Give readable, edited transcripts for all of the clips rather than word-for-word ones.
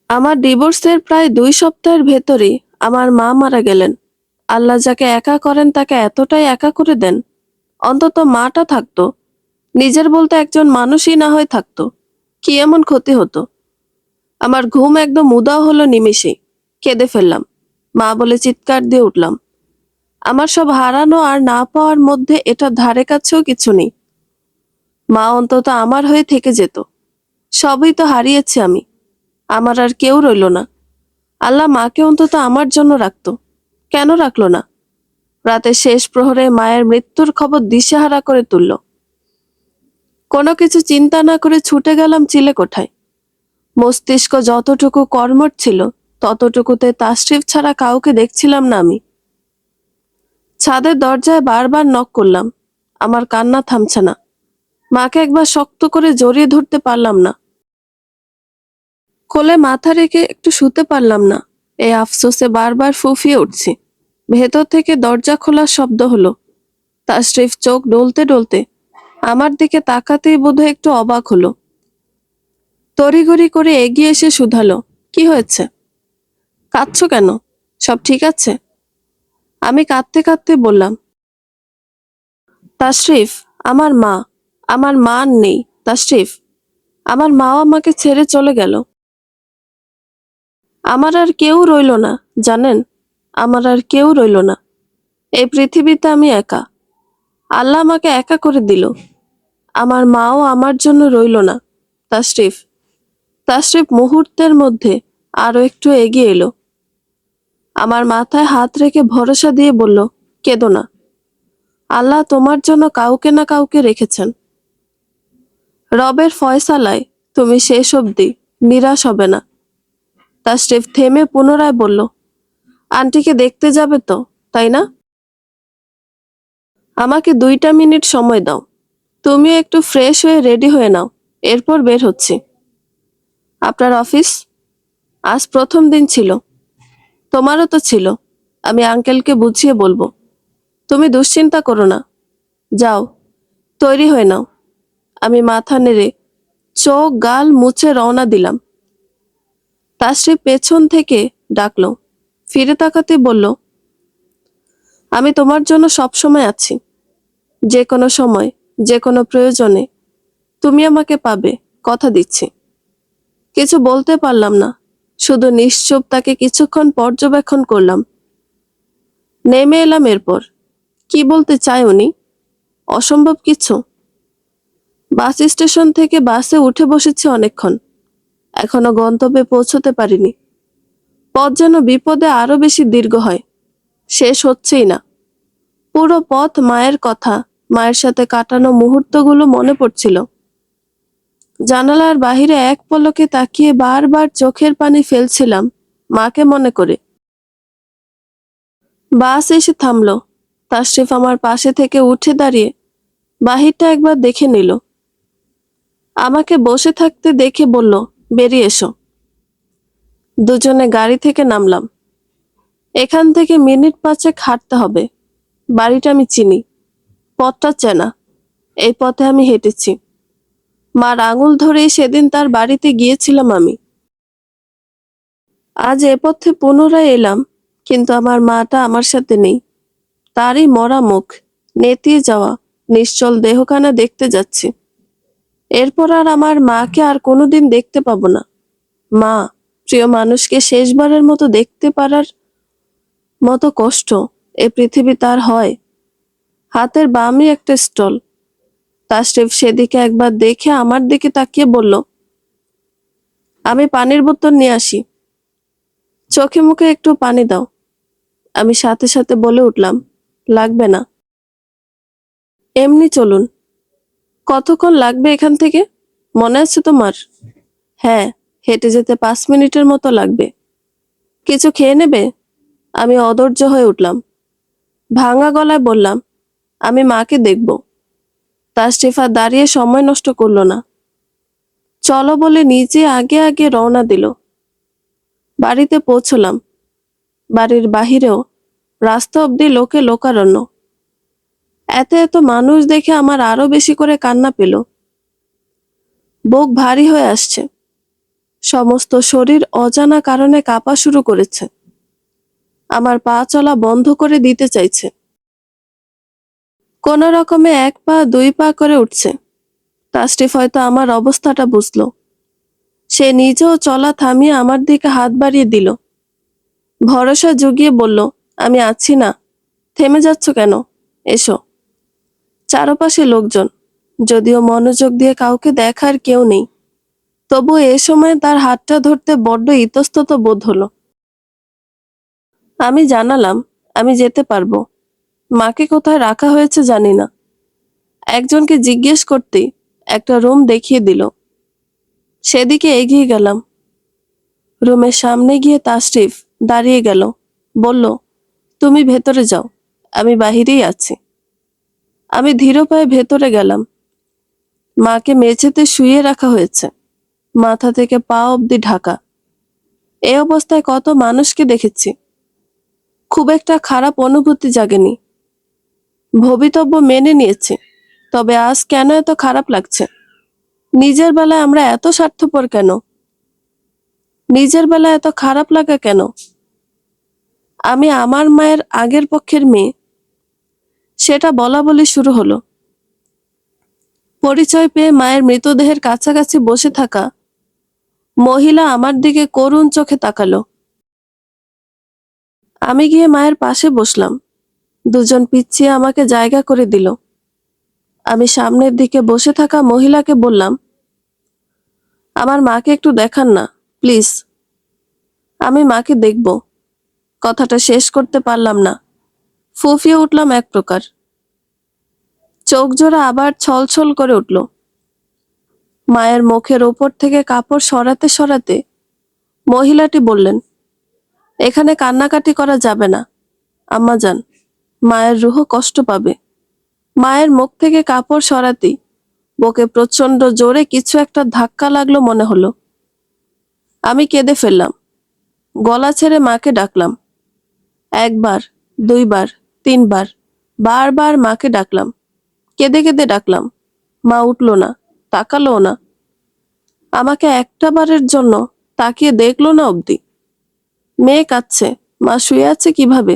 আমার ডিভোর্সের প্রায় 2 সপ্তাহের ভেতরেই আমার মা মারা গেলেন। আল্লাহ যাকে একা করেন তাকে এতটাই একা করে দেন। অন্তত মাটা থাকতো, নিজের বলতে একজন মানুষই না হয়ে থাকতো, কি এমন ক্ষতি হতো? আমার ঘুম একদম উধাও হলো নিমেষেই। কেঁদে ফেললাম, মা বলে চিৎকার দিয়ে উঠলাম। আমার সব হারানো আর না পাওয়ার মধ্যে এটা ধারে কাছেও কিছু নেই। মা অন্তত আমার হয়ে থেকে যেত। সবই তো হারিয়েছি আমি, আমার আর কেউ রইল না। আল্লাহ মাকে অন্তত আমার জন্য রাখতো, কেন রাখলো না? রাতের শেষ প্রহরে মায়ের মৃত্যুর খবর দিশেহারা করে তুলল। কোনো কিছু চিন্তা না করে ছুটে গেলাম চিলেকোঠায়। মস্তিষ্ক যতটুকু কর্মঠ ছিল ততটুকুতে তাশরিফ ছাড়া কাউকে দেখছিলাম না আমি। ছাদের দরজায় বারবার নক করলাম, আমার কান্না থামছে না। মাকে একবার শক্ত করে জড়িয়ে ধরতে পারলাম না, কোলে মাথা রেখে একটু শুতে পারলাম না। এই আফসোসে বারবার ফুঁফিয়ে উঠছি। ভেতর থেকে দরজা খোলার শব্দ হলো। তাশরিফ চোখ ডলতে ডলতে আমার দিকে তাকাতেই বোধহয় একটু অবাক হলো। তড়িঘড়ি করে এগিয়ে এসে শুধালো, কি হয়েছে? কাঁদছো কেন? সব ঠিক আছে? আমি কাঁদতে কাঁদতে বললাম, তাশরিফ, আমার মা, আমার মা আর নেই তাশরিফ। আমার মাও আমাকে ছেড়ে চলে গেল। আমার আর কেউ রইল না, জানেন? আমার আর কেউ রইল না। এই পৃথিবীতে আমি একা। আল্লাহ আমাকে একা করে দিল। আমার মাও আমার জন্য রইল না তাশরিফ। তাশরিফ মুহূর্তের মধ্যে আরো একটু এগিয়ে এলো। আমার মাথায় হাত রেখে ভরসা দিয়ে বলল, কেঁদো না। আল্লাহ তোমার জন্য কাউকে না কাউকে রেখেছেন। রবের ফয়সালায় তুমি শেষ অবধি নিরাশ হবে না। তাশরিফ থেমে পুনরায় বলল, আন্টিকে দেখতে যাবে তো, তাই না? আমাকে 2টা মিনিট সময় দাও। তুমিও একটু ফ্রেশ হয়ে রেডি হয়ে নাও, এরপর বের হচ্ছি। আপনার অফিস? আজ প্রথম দিন ছিল। তোমারও তো ছিল। আমি আঙ্কেলকে বুঝিয়ে বলবো। তুমি দুশ্চিন্তা করো না। যাও, তৈরি হয়ে নাও। আমি মাথা নেড়ে চোখ গাল মুছে রওনা দিলাম। তাশরিফ পেছন থেকে ডাকলো। ফিরে তাকাতে বলল, আমি তোমার জন্য সব সময় আছি। যে কোনো সময়, যে কোনো প্রয়োজনে তুমি আমাকে পাবে, কথা দিচ্ছি। কিছু বলতে পারলাম না, শুধু নিশ্চুপ তাকে কিছুক্ষণ পর্যবেক্ষণ করলাম। নেমে এলাম। এরপর কি বলতে চায় উনি? অসম্ভব কিছু? বাস স্টেশন থেকে বাসে উঠে বসেছি অনেকক্ষণ, এখনো গন্তব্যে পৌঁছতে পারিনি। পথ যেন বিপদে আরো বেশি দীর্ঘ হয়, শেষ হচ্ছেই না। পুরো পথ মায়ের কথা, মায়ের সাথে কাটানো মুহূর্তগুলো মনে পড়ছিল। জানালার বাহিরে এক পলকে তাকিয়ে বারবার চোখের পানি ফেলছিলাম মাকে মনে করে। বাস এসে থামলো। তাশরিফ আমার পাশে থেকে উঠে দাঁড়িয়ে বাহিরটা একবার দেখে নিল। আমাকে বসে থাকতে দেখে বলল, বেরিয়ে এসো। দুজনে গাড়ি থেকে নামলাম। এখান থেকে মিনিট 5 হাঁটতে হবে। বাড়িটা আমি চিনি, পথটা চেনা। এই পথে আমি হেঁটেছি। মার আঙুল ধরেই সেদিন তার বাড়িতে গিয়েছিলাম আমি। আজ এ পথে পুনরায় এলাম, কিন্তু আমার মাটা আমার সাথে নেই। তারই মরা মুখ, নেতিয়ে যাওয়া নিশ্চল দেহখানা দেখতে যাচ্ছি। এরপর আর আমার মাকে আর কোনোদিন দেখতে পাবো না। মা, প্রিয় মানুষকে শেষবারের মতো দেখতে পারার মতো কষ্ট এ পৃথিবী তার হয়? হাতের বামে একটা স্টল। তাশরিফ সেদিকে একবার দেখে আমার দিকে তাকিয়ে বলল, আমি পানির বোতল নিয়ে আসি। চোখে মুখে একটু পানি দাও। আমি সাথে সাথে বলে উঠলাম, লাগবে না। এমনি চলুন। কতক্ষণ লাগবে এখান থেকে, মনে আছে তোমার? হ্যাঁ, হেঁটে যেতে 5 মিনিটের মতো লাগবে। কিছু খেয়ে নেবে? আমি অধৈর্য হয়ে উঠলাম। ভাঙা গলায় বললাম, আমি মাকে দেখব। তাশরিফা দাঁড়িয়ে সময় নষ্ট করলো না, চলো বলে নিজে আগে আগে রওনা দিল। বাড়িতে পৌঁছলাম। বাড়ির বাহিরেও রাস্তা অব্দি লোকে লোকারণ্য। এত এত মানুষ দেখে আমার আরো বেশি করে কান্না পেল। বুক ভারী হয়ে আসছে। সমস্ত শরীর অজানা কারণে কাঁপা শুরু করেছে। আমার পা চলা বন্ধ করে দিতে চাইছে। কোনো রকমে 1 পা 2 পা করে উঠছে। তাসরিফ হয়তো আমার অবস্থাটা বুঝলো। সে নিজেও চলা থামিয়ে আমার দিকে হাত বাড়িয়ে দিল। ভরসা জুগিয়ে বলল, আমি আছি না, থেমে যাচ্ছ কেন? এসো। চারপাশে লোকজন, যদিও মনোযোগ দিয়ে কাউকে দেখার কেউ নেই, তবু এ সময় তার হাতটা ধরতে বড্ড ইতস্তত বোধ হলো। আমি জানালাম, আমি যেতে পারবো। মাকে কোথায় রাখা হয়েছে জানি না। একজনকে জিজ্ঞেস করতেই একটা রুম দেখিয়ে দিল। সেদিকে এগিয়ে গেলাম। রুমের সামনে গিয়ে তাশরিফ দাঁড়িয়ে গেল, বলল, তুমি ভেতরে যাও, আমি বাহিরেই আছি। আমি ধীর পায়ে ভেতরে গেলাম। মাকে মেঝেতে শুইয়ে রাখা হয়েছে, মাথা থেকে পা অবধি ঢাকা। এই অবস্থায় কত মানুষকে দেখেছি, খুব একটা খারাপ অনুভূতি জাগেনি। ভবিতব্য মেনে নিয়েছি, তবে আজ কেন এত খারাপ লাগছে? নিজের বেলায় আমরা এত স্বার্থপর কেন? নিজের বেলায় এত খারাপ লাগা কেন? আমি আমার মায়ের আগের পক্ষের মেয়ে, সেটা বলা বলি শুরু হলো। পরিচয় পেয়ে মায়ের মৃতদেহের কাছাকাছি বসে থাকা মহিলা আমার দিকে করুণ চোখে তাকালো। আমি গিয়ে মায়ের পাশে বসলাম। দুজন পিছিয়ে আমাকে জায়গা করে দিল। আমি সামনের দিকে বসে থাকা মহিলাকে বললাম, আমার মাকে একটু দেখান না, প্লিজ। আমি মাকে দেখব। কথাটা শেষ করতে পারলাম না, ফুঁফিয়ে উঠলাম এক প্রকার। চোখ জোড়া আবার ছলছল করে উঠল। মায়ের মুখের ওপর থেকে কাপড় সরাতে সরাতে মহিলাটি বললেন, এখানে কান্নাকাটি করা যাবে না আম্মাজান, মায়ের রুহ কষ্ট পাবে। মায়ের মুখ থেকে কাপড় সরাতেই বুকে প্রচন্ড জোরে কিছু একটা ধাক্কা লাগলো মনে হলো। আমি কেঁদে ফেললাম। গলা ছেড়ে মাকে ডাকলাম। 1 বার, 2 বার, 3 বার, বারবার মাকে ডাকলাম। কেঁদে কেঁদে ডাকলাম। মা উঠল না, তাকালো না। আমাকে একটা বারের জন্য তাকিয়ে দেখলো না অবধি। মেয়ে কাঁদছে, মা শুয়ে আছে কিভাবে?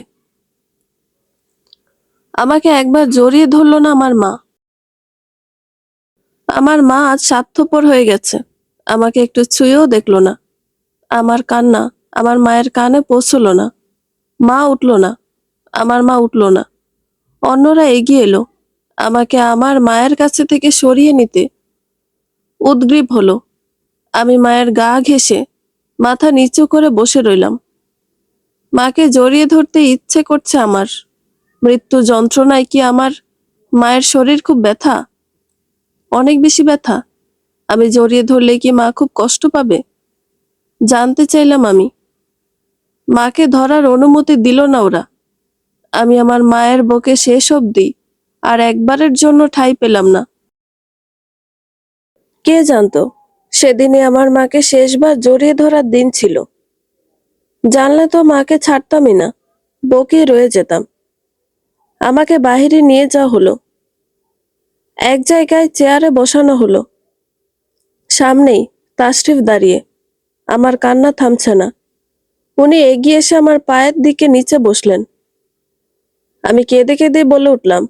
আমাকে একবার জড়িয়ে ধরলো না আমার মা। আমার মা আজ স্বার্থপর হয়ে গেছে, আমাকে একটু ছুঁয়েও দেখলো না। আমার কান্না আমার মায়ের কানে পৌঁছলো না। মা উঠল না, আমার মা উঠল না। অন্যরা এগিয়ে এলো, আমাকে আমার মায়ের কাছে থেকে সরিয়ে নিতে উদগ্রীব হলো। আমি মায়ের গা ঘেঁষে মাথা নিচু করে বসে রইলাম। মাকে জড়িয়ে ধরতে ইচ্ছে করছে আমার। মৃত্যু যন্ত্রণায় কি আমার মায়ের শরীর খুব ব্যথা? অনেক বেশি ব্যথা? আমি জড়িয়ে ধরলে কি মা খুব কষ্ট পাবে? জানতে চাইলাম আমি। মাকে ধরার অনুমতি দিল না ওরা। আমি আমার মায়ের বুকে শেষ অবধি আর একবারের জন্য ঠাঁই পেলাম না। কে জানতো সেদিনে আমার মাকে শেষবার জড়িয়ে ধরার দিন ছিল। জানলে তো মাকে ছাড়তামই না, বকে রয়ে যেতাম। আমাকে বাহিরে নিয়ে যাওয়া হলো। এক জায়গায় চেয়ারে বসানো হলো। সামনেই তাশরিফ দাঁড়িয়ে। আমার কান্না থামছে না। উনি এগিয়ে এসে আমার পায়ের দিকে নিচে বসলেন। আমি কেঁদে কেঁদে বলে উঠলাম,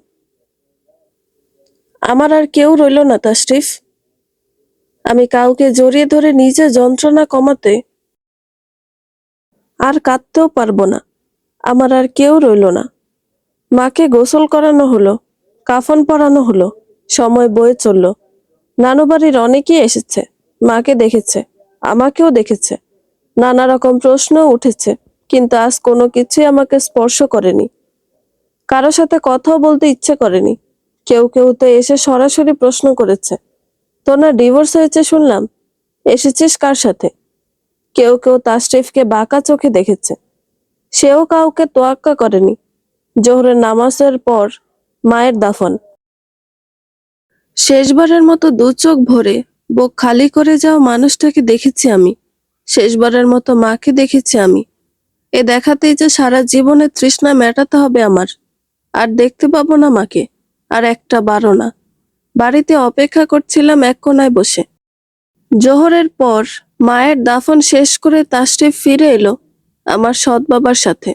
আমার আর কেউ রইল না তাশরিফ। আমি কাউকে জড়িয়ে ধরে নিজে যন্ত্রণা কমাতে আর কাঁদতেও পারবো না। আমার আর কেউ রইল না। মাকে গোসল করানো হলো, কাফন পরানো হলো। সময় বয়ে চলল। নানু বাড়ির অনেকেই এসেছে, মাকে দেখেছে, আমাকেও দেখেছে। নানা রকম প্রশ্ন উঠেছে, কিন্তু আজ কোনো কিছুই আমাকে স্পর্শ করেনি। কারো সাথে কথাও বলতে ইচ্ছে করেনি। কেউ কেউ তো এসে সরাসরি প্রশ্ন করেছে, তোর না ডিভোর্স হয়েছে শুনলাম, এসেছিস কার সাথে? কেউ কেউ তাশরিফকে বাঁকা চোখে দেখেছে। সেও কাউকে তোয়াক্কা করেনি। জোহরের নামাজের পর মায়ের দাফন। শেষবারের মতো 2 চোখ ভরে বুক খালি করে যাওয়া মানুষটাকে দেখেছি আমি। শেষবারের মতো মাকে দেখেছি আমি। এ দেখাতেই যে সারা জীবনের তৃষ্ণা মেটাতে হবে আমার। আর দেখতে পাবো না মাকে, আর একটা বারও না। বাড়িতে অপেক্ষা করছিলাম এক কোনায় বসে। জোহরের পর মায়ের দাফন শেষ করে তাশরিফ ফিরে এলো আমার সৎ বাবার সাথে।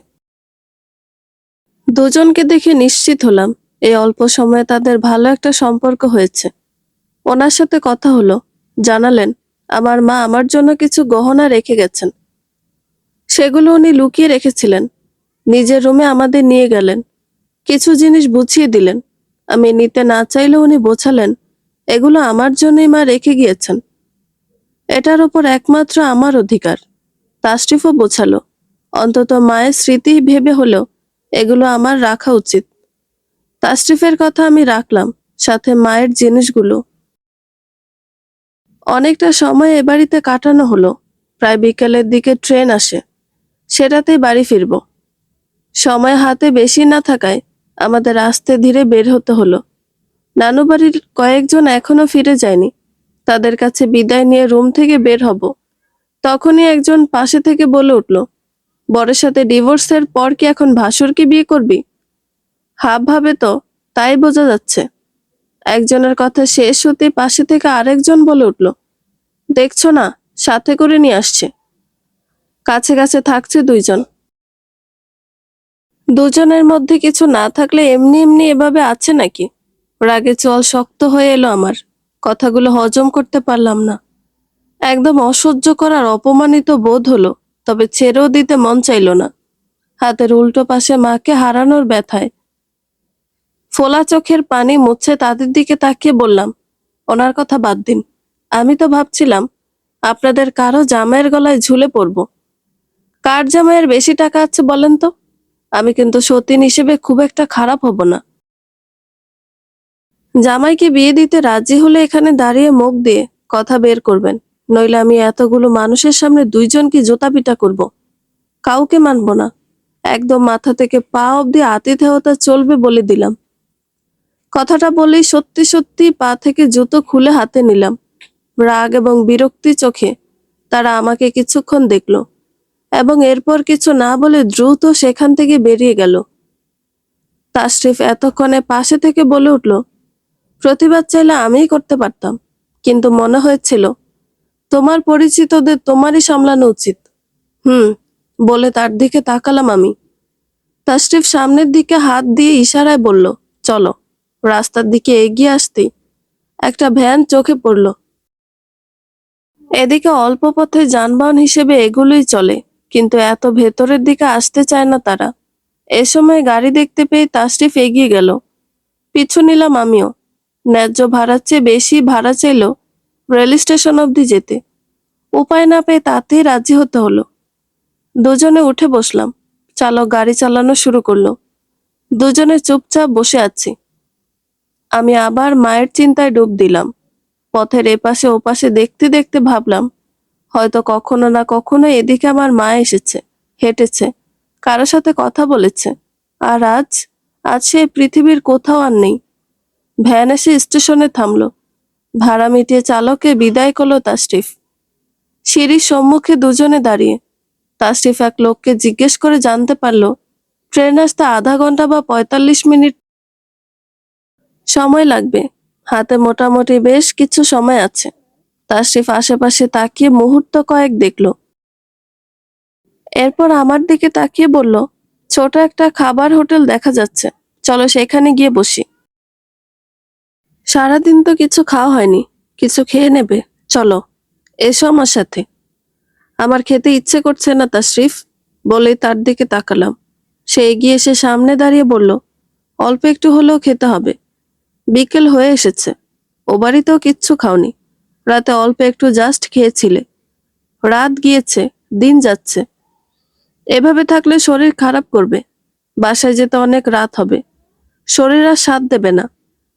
দুজনকে দেখে নিশ্চিত হলাম এই অল্প সময়ে তাদের ভালো একটা সম্পর্ক হয়েছে। ওনার সাথে কথা হলো, জানালেন আমার মা আমার জন্য কিছু গহনা রেখে গেছেন। সেগুলো উনি লুকিয়ে রেখেছিলেন। নিজের রুমে আমাদের নিয়ে গেলেন, কিছু জিনিস বুঝিয়ে দিলেন। আমি নিতে না চাইলেও উনি বোঝালেন এগুলো আমার জন্যই মা রেখে গিয়েছেন, এটার ওপর একমাত্র আমার অধিকার। তাশরিফও বোঝালো অন্তত মায়ের স্মৃতি ভেবে হলেও এগুলো আমার রাখা উচিত। তাশরিফের কথা আমি রাখলাম, সাথে মায়ের জিনিসগুলো। অনেকটা সময় এ বাড়িতে কাটানো হলো। প্রায় বিকেলের দিকে ট্রেন আসে, সেটাতেই বাড়ি ফিরব। সময় হাতে বেশি না থাকায় আমাদের আস্তে ধীরে বের হতে হলো। নানু বাড়ির কয়েকজন এখনো ফিরে যায়নি। তাদের কাছে বিদায় নিয়ে রুম থেকে বের হব, তখনই একজন পাশে থেকে বলে উঠল, বরের সাথে ডিভোর্সের পর কি এখন ভাসুরকে বিয়ে করবি? হাব ভাবে তো তাই বোঝা যাচ্ছে। একজনের কথা শেষ হতে পাশে থেকে আরেকজন বলে উঠল, দেখছো না, সাথে করে নিয়ে আসছে। কাছে কাছে থাকছে দুইজন। দুজনের মধ্যে কিছু না থাকলে এমনি এমনি এভাবে আছে নাকি? রাগে চল শক্ত হয়ে এলো আমার। কথাগুলো হজম করতে পারলাম না। একদম অসহ্য করার অপমানিত বোধ হলো, তবে ছেড়েও দিতে মন চাইল না। হাতের উল্টো পাশে মাকে হারানোর ব্যথায় ফোলা চোখের পানি মুছে তাদের দিকে তাকিয়ে বললাম, ওনার কথা বাদ দিন। আমি তো ভাবছিলাম আপনাদের কারো জামাইয়ের গলায় ঝুলে পড়ব। কার জামাইয়ের বেশি টাকা আছে বলেন তো? আমি কিন্তু সতীন হিসেবে খুব একটা খারাপ হব না। জামাইকে বিয়ে দিতে রাজি হলে এখানে দাঁড়িয়ে মুখ দিয়ে কথা বের করবেন, নইলে আমি এতগুলো মানুষের সামনে দুইজনকে জোতা পিটা করব। কাউকে মানব না। একদম মাথা থেকে পা অব্দি আতিথেয়তা চলবে বলে দিলাম। কথাটা বলেই সত্যি সত্যি পা থেকে জুতো খুলে হাতে নিলাম। রাগ এবং বিরক্তি চোখে তারা আমাকে কিছুক্ষণ দেখল এবং এরপর কিছু না বলে দ্রুত সেখান থেকে বেরিয়ে গেল। তাশরিফ এতক্ষণে পাশে থেকে বলে উঠল, প্রতিবাদ চাইলে আমিই করতে পারতাম, কিন্তু মনে হয়েছিল তোমার পরিচিতদের তোমারই সামলানো উচিত। হুম, বলে তার দিকে তাকালাম আমি। তাশরিফ সামনের দিকে হাত দিয়ে ইশারায় বলল, চলো। রাস্তার দিকে এগিয়ে আসতেই একটা ভ্যান চোখে পড়ল। এদিকে অল্প পথে যানবাহন হিসেবে এগুলোই চলে, কিন্তু এত ভেতরের দিকে আসতে চায় না তারা। এ সময় গাড়ি দেখতে পেয়ে তাশরিফ এগিয়ে গেল, পিছু নিলাম আমিও। ন্যায্য ভাড়ার চেয়ে বেশি ভাড়া চাইল রেল স্টেশন অবধি যেতে। উপায় না পেয়ে তাতেই রাজি হতে হলো। দুজনে উঠে বসলাম। চালক গাড়ি চালানো শুরু করলো। দুজনে চুপচাপ বসে আছি। আমি আবার মায়ের চিন্তায় ডুব দিলাম। পথের এপাশে ওপাশে দেখতে দেখতে ভাবলাম, হয়তো কখনো না কখনো এদিকে আমার মা এসেছে, হেঁটেছে, কারো সাথে কথা বলেছে। আর আজ আজ সে পৃথিবীর কোথাও আর নেই। ভ্যান এসে স্টেশনে থামলো। ভাড়া মিটিয়ে চালককে বিদায় করলো তাশরিফ। সিঁড়ির সম্মুখে দুজনে দাঁড়িয়ে তাশরিফ এক লোককে জিজ্ঞেস করে জানতে পারলো ট্রেন আসতে আধা ঘন্টা বা 45 মিনিট সময় লাগবে। হাতে মোটামুটি বেশ কিছু সময় আছে। তাশরিফ আশেপাশে তাকিয়ে মুহূর্ত কয়েক দেখলো, এরপর আমার দিকে তাকিয়ে বলল, ছোট একটা খাবার হোটেল দেখা যাচ্ছে, চলো সেখানে গিয়ে বসি। সারাদিন তো কিছু খাওয়া হয়নি, কিছু খেয়ে নেবে, চলো, এসো আমার সাথে। আমার খেতে ইচ্ছে করছে না তাশরিফ, বলেই তার দিকে তাকালাম। সে এগিয়ে এসে সামনে দাঁড়িয়ে বলল, অল্প একটু হলেও খেতে হবে। বিকেল হয়ে এসেছে, ও বাড়িতেও কিচ্ছু খাওনি। রাতে অল্প একটু জাস্ট খেয়েছিলে। রাত গিয়েছে, দিন যাচ্ছে। এভাবে থাকলে শরীর খারাপ করবে। বাসায় যেতে অনেক রাত হবে, শরীর আর সাথ দেবে না।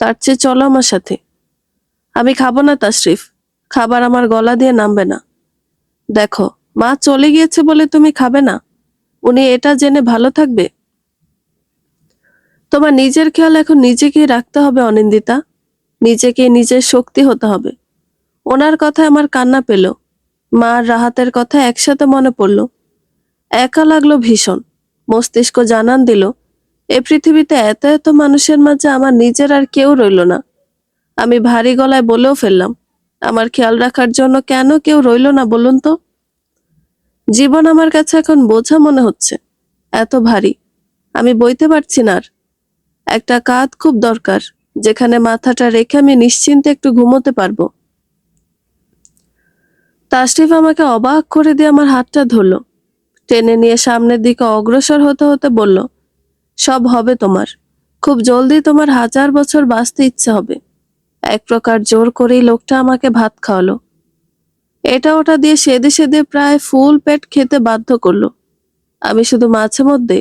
তার চেয়ে চলো আমার সাথে। আমি খাবো না তাশরিফ, খাবার আমার গলা দিয়ে নামবে না। দেখো, মা চলে গিয়েছে বলে তুমি খাবে না? উনি এটা জেনে ভালো থাকবে? তোমার নিজের খেয়াল এখন নিজেকেই রাখতে হবে অনিন্দিতা। নিজেকেই নিজের শক্তি হতে হবে। ওনার কথায় আমার কান্না পেল। মা আর রাহাতের কথা একসাথে মনে পড়ল। একা লাগলো ভীষণ। মস্তিষ্ক জানান দিল, এ পৃথিবীতে এত এত মানুষের মাঝে আমার নিজের আর কেউ রইল না। আমি ভারী গলায় বলেও ফেললাম, আমার খেয়াল রাখার জন্য কেন কেউ রইলো না বলুন তো? জীবন আমার কাছে এখন বোঝা মনে হচ্ছে, এত ভারী। আমি বইতে পারছি না আর। একটা কাঁধ খুব দরকার, যেখানে মাথাটা রেখে আমি নিশ্চিন্তে একটু ঘুমোতে পারবো। তাশরিফ আমাকে অবাক করে দিয়ে আমার হাতটা ধরলো, টেনে নিয়ে সামনের দিকে অগ্রসর হতে হতে বলল, সব হবে তোমার। খুব জলদি তোমার 1000 বছর বাঁচতে ইচ্ছে হবে। এক প্রকার জোর করেই লোকটা আমাকে ভাত খাওয়ালো। এটা ওটা দিয়ে সেদে সেদে প্রায় ফুল পেট খেতে বাধ্য করলো। আমি শুধু মাঝে মধ্যে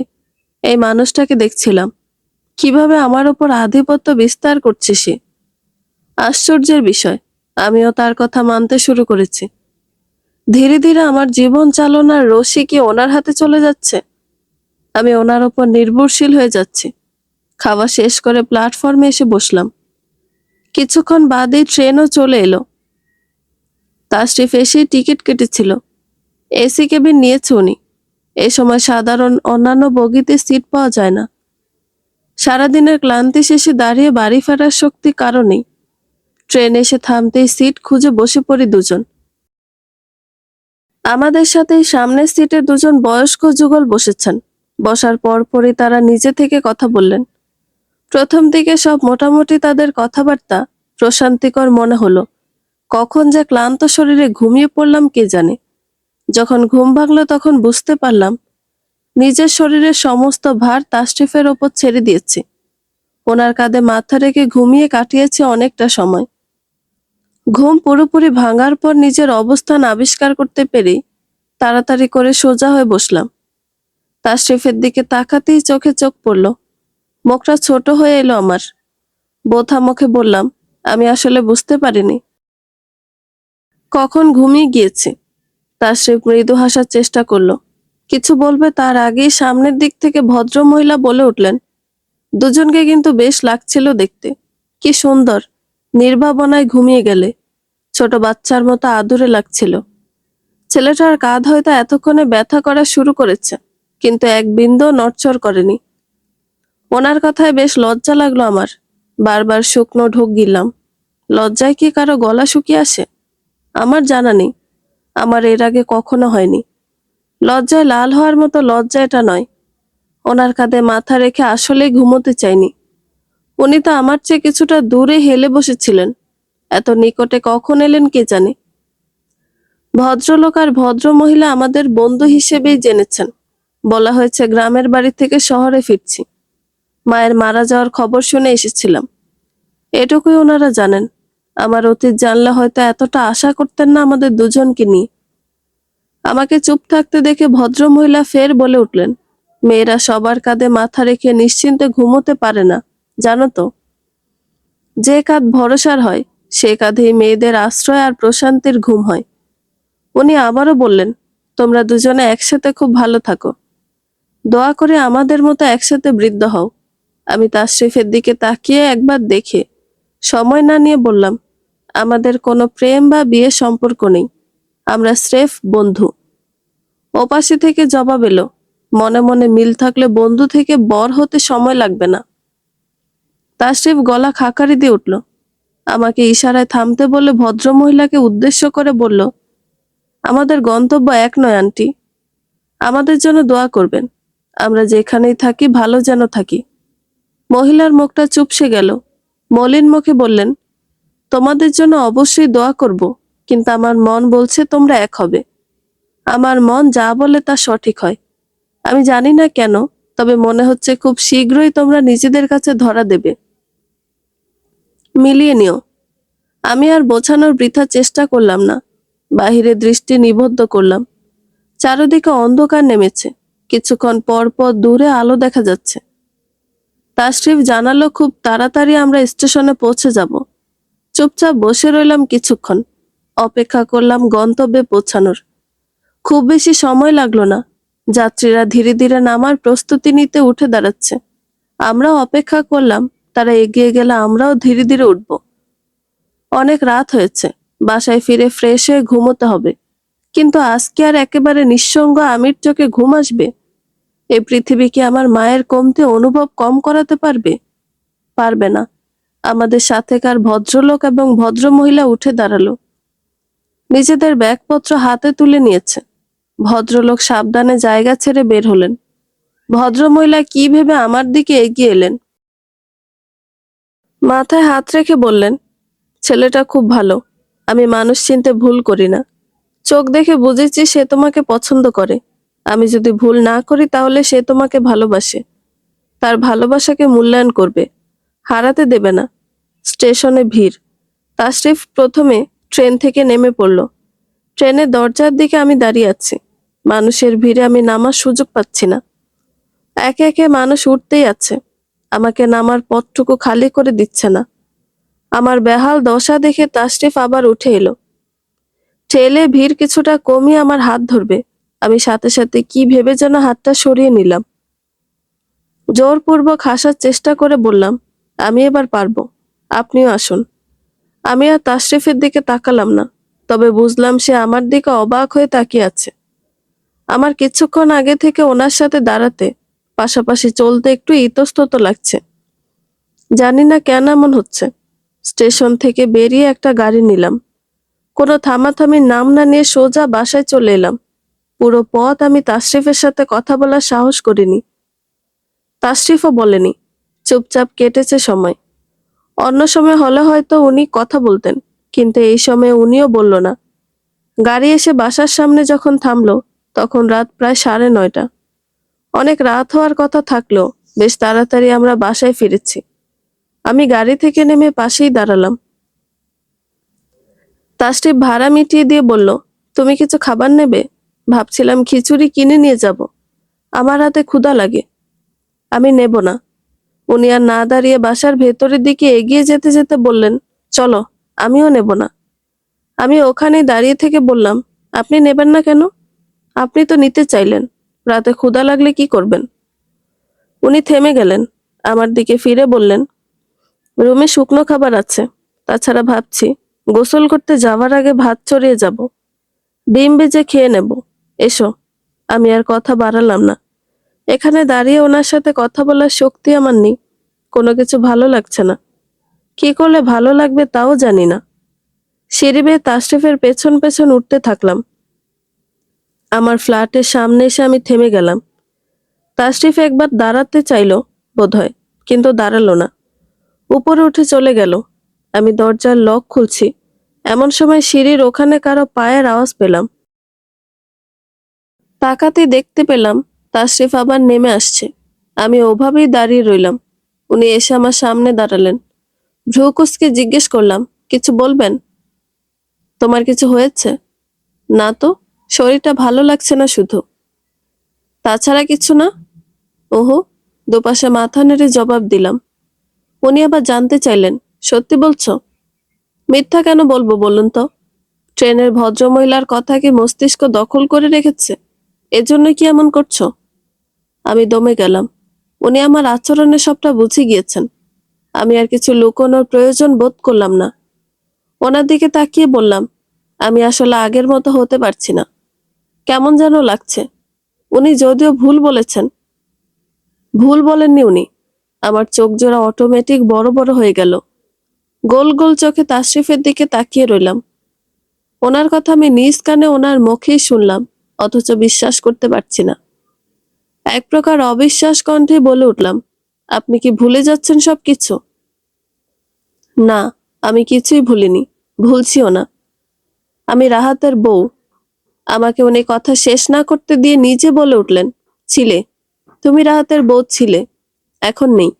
এই মানুষটাকে দেখছিলাম, কিভাবে আমার ওপর আধিপত্য বিস্তার করছে সে। আশ্চর্যের বিষয়, আমিও তার কথা মানতে শুরু করেছি। ধীরে ধীরে আমার জীবন চালনার রশি কি ওনার হাতে চলে যাচ্ছে। আমি ওনার ওপর নির্ভরশীল হয়ে যাচ্ছি। খাওয়া শেষ করে প্ল্যাটফর্মে এসে বসলাম। কিছুক্ষণ বাদেই ট্রেনও চলে এলো। তাশরিফ এসে টিকিট কেটেছিল। এসি কেবিন নিয়েছে উনি। এই সময় সাধারণ অন্যান্য বগিতে সিট পাওয়া যায় না। সারাদিনের ক্লান্তি শেষে দাঁড়িয়ে বাড়ি ফেরার শক্তি কারণেই ট্রেন এসে থামতেই সিট খুঁজে বসে পড়ি দুজন। আমাদের সাথেই সামনের সিটে দুজন বয়স্ক যুগল বসেছেন। বসার পরপরই তারা নিজে থেকে কথা বললেন। প্রথম দিকে সব মোটামুটি, তাদের কথাবার্তা প্রশান্তিকর মনে হলো। কখন যে ক্লান্ত শরীরে ঘুমিয়ে পড়লাম কে জানে। যখন ঘুম ভাঙলো তখন বুঝতে পারলাম নিজের শরীরের সমস্ত ভার তাশরিফের ওপর ছেড়ে দিয়েছি। ওনার কাঁধে মাথা রেখে ঘুমিয়ে কাটিয়েছে অনেকটা সময়। ঘুম পুরোপুরি ভাঙার পর নিজের অবস্থান আবিষ্কার করতে পেরে তাড়াতাড়ি করে সোজা হয়ে বসলাম। তাশরিফের দিকে তাকাতেই চোখে চোখ পড়ল। মুখটা ছোট হয়ে এলো আমার। বোথা মুখে বললাম, আমি আসলে বুঝতে পারিনি কখন ঘুমিয়ে গিয়েছি। তাশরিফ মৃদু হাসার চেষ্টা করলো। কিছু বলবে তার আগেই সামনের দিক থেকে ভদ্র মহিলা বলে উঠলেন, দুজনকে কিন্তু বেশ লাগছিল দেখতে। কি সুন্দর নির্ভাবনায় ঘুমিয়ে গেলে। ছোট বাচ্চার মতো আদুরে লাগছিল। ছেলেটার কাঁধ হয়তো এতক্ষণে ব্যথা করা শুরু করেছে, কিন্তু এক বিন্দু নড়চড় করেনি। ওনার কথায় বেশ লজ্জা লাগলো আমার। বারবার শুকনো ঢোক গিললাম। লজ্জায় কি কারো গলা শুকিয়ে আসে? আমার জানা নেই। আমার এর আগে কখনো হয়নি। লজ্জায় লাল হওয়ার মতো লজ্জা এটা নয়। ওনার কাঁধে মাথা রেখে আসলেই ঘুমোতে চাইনি। উনি তো আমার চেয়ে কিছুটা দূরে হেলে বসেছিলেন। এত নিকটে কখন এলেন কে জানে। ভদ্রলোক আর ভদ্র মহিলা আমাদের বন্ধু হিসেবেই জেনেছেন। বলা হয়েছে গ্রামের বাড়ি থেকে শহরে ফিরছি। মায়ের মারা যাওয়ার খবর শুনে এসেছিলাম। এটুকুই ওনারা জানেন। আমার অতীত জানলে হয়তো এতটা আশা করতেন না আমাদের দুজনকে নিয়ে। আমাকে চুপ থাকতে দেখে ভদ্র মহিলা ফের বলে উঠলেন, মেয়েরা সবার কাঁধে মাথা রেখে নিশ্চিন্তে ঘুমোতে পারে না, জানো তো। যে কাঁধ ভরসার হয় সে কাঁধেই মেয়েদের আশ্রয় আর প্রশান্তির ঘুম হয়। উনি আবারও বললেন, তোমরা দুজনে একসাথে খুব ভালো থাকো। দোয়া করে আমাদের মতো একসাথে বৃদ্ধ হও। আমি তাশরিফের দিকে তাকিয়ে একবার দেখে সময় না নিয়ে বললাম, আমাদের কোনো প্রেম বা বিয়ে সম্পর্ক নেই। আমরা স্রেফ বন্ধু। ওপাশে থেকে জবাব এলো, মনে মনে মিল থাকলে বন্ধু থেকে বর হতে সময় লাগবে না। তাশরিফ গলা খাকারি দিয়ে উঠল। আমাকে ইশারায় থামতে বলে ভদ্রমহিলাকে উদ্দেশ্য করে বলল, আমাদের গন্তব্য এক নয় আন্টি। আমাদের জন্য দোয়া করবেন। আমরা যেখানেই থাকি ভালো যেন থাকি। মহিলার মুখটা চুপসে গেল। মলিন মুখে বললেন, তোমাদের জন্য অবশ্যই দোয়া করব, কিন্তু আমার মন বলছে তোমরা এক হবে। আমার মন যা বলে তা সঠিক হয়। আমি জানি না কেন, তবে মনে হচ্ছে খুব শীঘ্রই তোমরা নিজেদের কাছে ধরা দেবে। মিলিয়ে নিও। আমি আর বোঝানোর বৃথা চেষ্টা করলাম না। বাহিরে দৃষ্টি নিবদ্ধ করলাম। চারদিকে অন্ধকার নেমেছে। কিছুক্ষণ পর পর দূরে আলো দেখা যাচ্ছে। তাশরিফ জানালো খুব তাড়াতাড়ি আমরা স্টেশনে পৌঁছে যাব। চুপচাপ বসে রইলাম কিছুক্ষণ। অপেক্ষা করলাম গন্তব্যে পৌঁছানোর। খুব বেশি সময় লাগলো না। যাত্রীরা ধীরে ধীরে নামার প্রস্তুতি নিতে উঠে দাঁড়াচ্ছে। আমরাও অপেক্ষা করলাম। তারা এগিয়ে গেলে আমরাও ধীরে ধীরে উঠব। অনেক রাত হয়েছে। বাসায় ফিরে ফ্রেশ হয়ে ঘুমোতে হবে। কিন্তু আজকে আর একেবারে নিঃসঙ্গ আমির চোখে ঘুম আসবে? এই পৃথিবী কি আমার মায়ের কমতে অনুভব কম করাতে পারবে? পারবে না। আমাদের সাথেকার ভদ্রলোক এবং ভদ্রমহিলা উঠে দাঁড়ালো। নিজেদের ব্যাগপত্র হাতে তুলে নিয়েছে। ভদ্রলোক সাবধানে জায়গা ছেড়ে বের হলেন। ভদ্রমহিলা কি ভেবে আমার দিকে এগিয়ে এলেন। মাথায় হাত রেখে বললেন, ছেলেটা খুব ভালো। আমি মানুষ চিনতে ভুল করি না। চোখ দেখে বুঝেছি সে তোমাকে পছন্দ করে। আমি যদি ভুল না করি তাহলে সে তোমাকে ভালোবাসে। তার ভালোবাসাকে মূল্যায়ন করবে, হারাতে দেবে না। স্টেশনে ভিড়। তাশরিফ প্রথমে ট্রেন থেকে নেমে পড়ল। ট্রেনের দরজার দিকে আমি দাঁড়িয়ে আছি। মানুষের ভিড়ে আমি নামার সুযোগ পাচ্ছি না। একে একে মানুষ উঠতেই আছে। আমাকে নামার পথটুকু খালি করে দিচ্ছে না। আমার বেহাল দশা দেখে তাশরিফ আবার উঠে এলো। ঠেলে ভিড় কিছুটা কমিয়ে আমার হাত ধরবে। আমি সাথে সাথে কি ভেবে যেন হাতটা সরিয়ে নিলাম। জোরপূর্বক হাসার চেষ্টা করে বললাম, আমি এবার পারবো, আপনিও আসুন। আমি আর তাশরিফের দিকে তাকালাম না, তবে বুঝলাম সে আমার দিকে অবাক হয়ে তাকিয়ে আছে। আমার কিছুক্ষণ আগে থেকে ওনার সাথে দাঁড়াতে, পাশাপাশি চলতে একটু ইতস্তত লাগছে। জানি না কেন এমন হচ্ছে। স্টেশন থেকে বেরিয়ে একটা গাড়ি নিলাম। কোনো থামাথামির নাম না নিয়ে সোজা বাসায় চলে এলাম। পুরো পথ আমি তাশরিফের সাথে কথা বলার সাহস করিনি। তাশরিফও বলেনি। চুপচাপ কেটেছে সময়। অন্য সময় হলে হয়তো উনি কথা বলতেন, কিন্তু এই সময় উনিও বলল না। গাড়ি এসে বাসার সামনে যখন থামলো, তখন রাত প্রায় 9:30। অনেক রাত হওয়ার কথা থাকলেও বেশ তাড়াতাড়ি আমরা বাসায় ফিরেছি। আমি গাড়ি থেকে নেমে পাশেই দাঁড়ালাম। তাশরিফ ভাড়া মিটিয়ে দিয়ে বলল, তুমি কিছু খাবার নেবে? ভাবছিলাম খিচুড়ি কিনে নিয়ে যাব। আমার হাতে ক্ষুধা লাগে। আমি নেব না। উনি আর না দাঁড়িয়ে বাসার ভেতরের দিকে এগিয়ে যেতে যেতে বললেন, চলো, আমিও নেব না। আমি ওখানেই দাঁড়িয়ে থেকে বললাম, আপনি নেবেন না কেন? আপনি তো নিতে চাইলেন। রাতে ক্ষুধা লাগলে কি করবেন? উনি থেমে গেলেন। আমার দিকে ফিরে বললেন, রুমে শুকনো খাবার আছে। তাছাড়া ভাবছি গোসল করতে যাওয়ার আগে ভাত চড়িয়ে যাব। ডিম ভেজে খেয়ে নেব। এসো। আমি আর কথা বাড়ালাম না। এখানে দাঁড়িয়ে ওনার সাথে কথা বলার শক্তি আমার নেই। কোনো কিছু ভালো লাগছে না। কি করলে ভালো লাগবে তাও জানি না। সিঁড়ি বেয়ে তাশরিফের পেছন পেছন উঠতে থাকলাম। আমার ফ্ল্যাটের সামনে এসে আমি থেমে গেলাম। তাশরিফ একবার দাঁড়াতে চাইলো বোধহয়, কিন্তু দাঁড়ালো না। উপরে উঠে চলে গেল। আমি দরজার লক খুলছি। এমন সময় সিঁড়ির ওখানে কারো পায়ের আওয়াজ পেলাম। তাকাতে দেখতে পেলাম তাশরিফ আবার নেমে আসছে। আমি ওভাবেই দাঁড়িয়ে রইলাম। উনি এসে আমার সামনে দাঁড়ালেন। ভ্রু কুঁচকে জিজ্ঞেস করলাম, কিছু বলবেন? তোমার কিছু হয়েছে? না তো, শরীরটা ভালো লাগছে না শুধু। তাছাড়া কিছু না? ওহো। দুপাশে মাথা নেড়ে জবাব দিলাম। উনি আবার জানতে চাইলেন, সত্যি বলছো? মিথ্যা কেন বলবো বলুন তো? ট্রেনের ভদ্রমহিলার কথা কি মস্তিষ্ক দখল করে রেখেছে? এজন্য কি এমন করছো? আমি দমে গেলাম। উনি আমার আচরণে সবটা বুঝে গিয়েছেন। আমি আর কিছু লুকোনোর প্রয়োজন বোধ করলাম না। ওনার দিকে তাকিয়ে বললাম, আমি আসলে আগের মতো হতে পারছি না। কেমন যেন লাগছে। উনি যদিও ভুল বলেছেন। ভুল বলেননি উনি। আমার চোখ জোড়া অটোমেটিক বড় বড় হয়ে গেল। গোল গোল চোখে তাশরিফের দিকে তাকিয়ে রইলাম। ওনার কথা আমি নিজ কানে ওনার মুখেই শুনলাম, অথচ বিশ্বাস করতে পারছি না। এক প্রকার অবিশ্বাস কণ্ঠে বলে উঠলাম, আপনি কি ভুলে যাচ্ছেন সবকিছু? না, আমি কিছুই ভুলিনি, ভুলছিও না। আমি রাহাতের বউ। আমাকে উনি কথা শেষ না করতে দিয়ে নিজে বলে উঠলেন, ছিলে। তুমি রাহাতের বউ ছিলে। এখন নেই।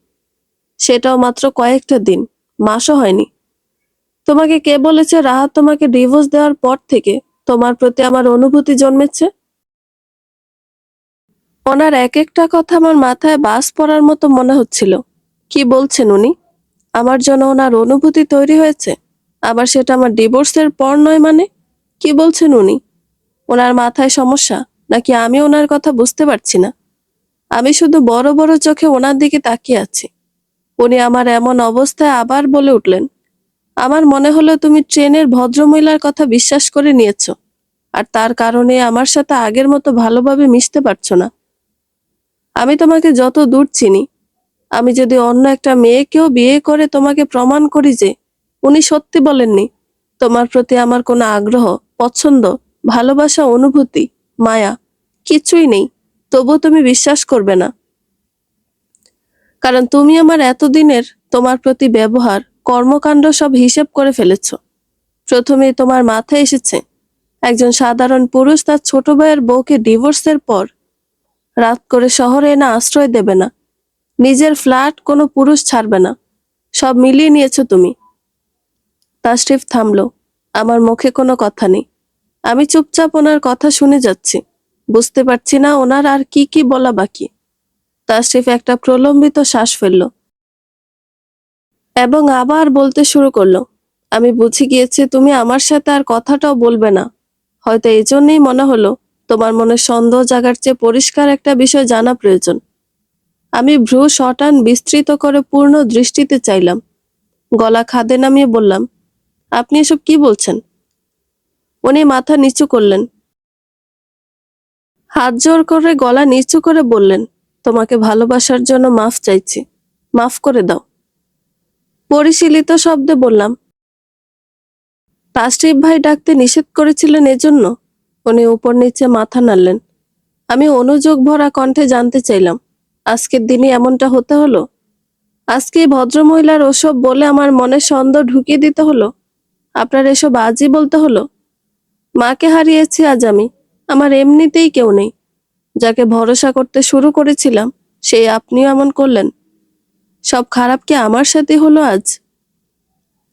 সেটাও মাত্র কয়েকটা দিন, মাসও হয়নি। তোমাকে কে বলেছে রাহাত তোমাকে ডিভোর্স দেওয়ার পর থেকে তোমার প্রতি আমার অনুভূতি জন্মেছে? ওনার এক একটা কথা আমার মাথায় বাজ পড়ার মতো মনে হচ্ছিল। কি বলছেন উনি? আমার জন্য ওনার অনুভূতি তৈরি হয়েছে, আবার সেটা আমার ডিভোর্সের পর নয় মানে? কি বলছেন উনি? ওনার মাথায় সমস্যা, নাকি আমি ওনার কথা বুঝতে পারছি না? আমি শুধু বড় বড় চোখে ওনার দিকে তাকিয়ে আছি। উনি আমার এমন অবস্থায় আবার বলে উঠলেন, আমার মনে হলো তুমি ট্রেনের ভদ্রমহিলার কথা বিশ্বাস করে নিয়েছো, আর তার কারণে আমার সাথে আগের মতো ভালোভাবে মিশতে পারছো না। আমি তোমাকে যত দূর চিনি, আমি যদি অন্য একটা মেয়েকেও বিয়ে করে তোমাকে প্রমাণ করি যে উনি সত্যি বলেননি, তোমার প্রতি আমার কোনো আগ্রহ, পছন্দ, ভালোবাসা, অনুভূতি, মায়া কিছুই নেই। তবুও তুমি বিশ্বাস করবে না, কারণ তুমি আমার এতদিনের তোমার প্রতি ব্যবহার, কর্মকাণ্ড সব হিসেব করে ফেলেছ। প্রথমেই তোমার মাথায় এসেছে একজন সাধারণ পুরুষ তার ছোট ভাইয়ের বউকে ডিভোর্সের পর রাত করে শহরে এনে আশ্রয় দেবে না, নিজের ফ্ল্যাট কোনো পুরুষ ছাড়বে না। সব মিলিয়ে নিয়েছো তুমি। তাশরিফ থামলো। আমার মুখে কোনো কথা নেই। আমি চুপচাপ ওনার কথা শুনে যাচ্ছি। বুঝতে পারছি না ওনার আর কি কি বলা বাকি। তাশরিফ একটা প্রলম্বিত শ্বাস ফেলল এবং আবার বলতে শুরু করলো, আমি বুঝে গিয়েছি তুমি আমার সাথে আর কথাটাও বলবে না। হয়তো এই জন্যই মনে হলো তোমার মনে সন্দেহ জাগার চেয়ে পরিষ্কার একটা বিষয় জানা প্রয়োজন। আমি ভ্রু শটান বিস্তৃত করে পূর্ণ দৃষ্টিতে চাইলাম। গলা খাদে নামিয়ে বললাম, আপনি এসব কি বলছেন? উনি মাথা নিচু করলেন, হাত জোর করে গলা নিচু করে বললেন, তোমাকে ভালোবাসার জন্য মাফ চাইছি, মাফ করে দাও। পরিশীলিত শব্দে বললাম, তাশরিফ ভাই ডাকতে নিষেধ করেছিলেন এজন্য? উনি উপর নিচে মাথা নাড়লেন। আমি অনুযোগ ভরা কণ্ঠে জানতে চাইলাম, আজকের দিনে এমনটা হতে হলো? আজকে এই ভদ্রমহিলার ওসব বলে আমার মনে সন্দেহ ঢুকিয়ে দিতে হলো? আপনার এসব আজই বলতে হলো? মাকে হারিয়েছি আজ আমি। আমার এমনিতেই কেউ নেই। যাকে ভরসা করতে শুরু করেছিলাম সেই আপনিও এমন করলেন। সব খারাপ কি আমার সাথে হলো আজ?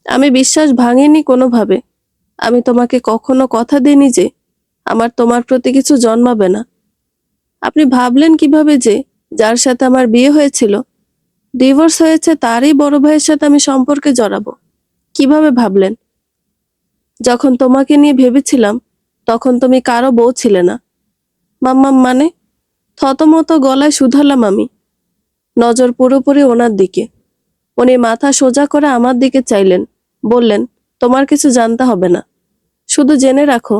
আমি বিশ্বাস ভাঙিনি কোনোভাবে। আমি তোমাকে কখনো কথা দিইনি যে আমার তোমার প্রতি কিছু জন্মাবে না। আপনি ভাবলেন কিভাবে যে যার সাথে আমার বিয়ে হয়েছিল, ডিভোর্স হয়েছে, তারই বড় ভাইয়ের সাথে আমি সম্পর্কে জড়াবো? কিভাবে ভাবলেন? যখন তোমাকে নিয়ে ভেবেছিলাম তখন তুমি কারো বউ ছিলে না। মাম্মা মানে? থতমত গলায় শুধালাম আমি। নজর পুরোপুরি ওনার দিকে। উনি মাথা সোজা করে আমার দিকে চাইলেন, বললেন, তোমার কিছু জানতে হবে না। শুধু জেনে রাখো,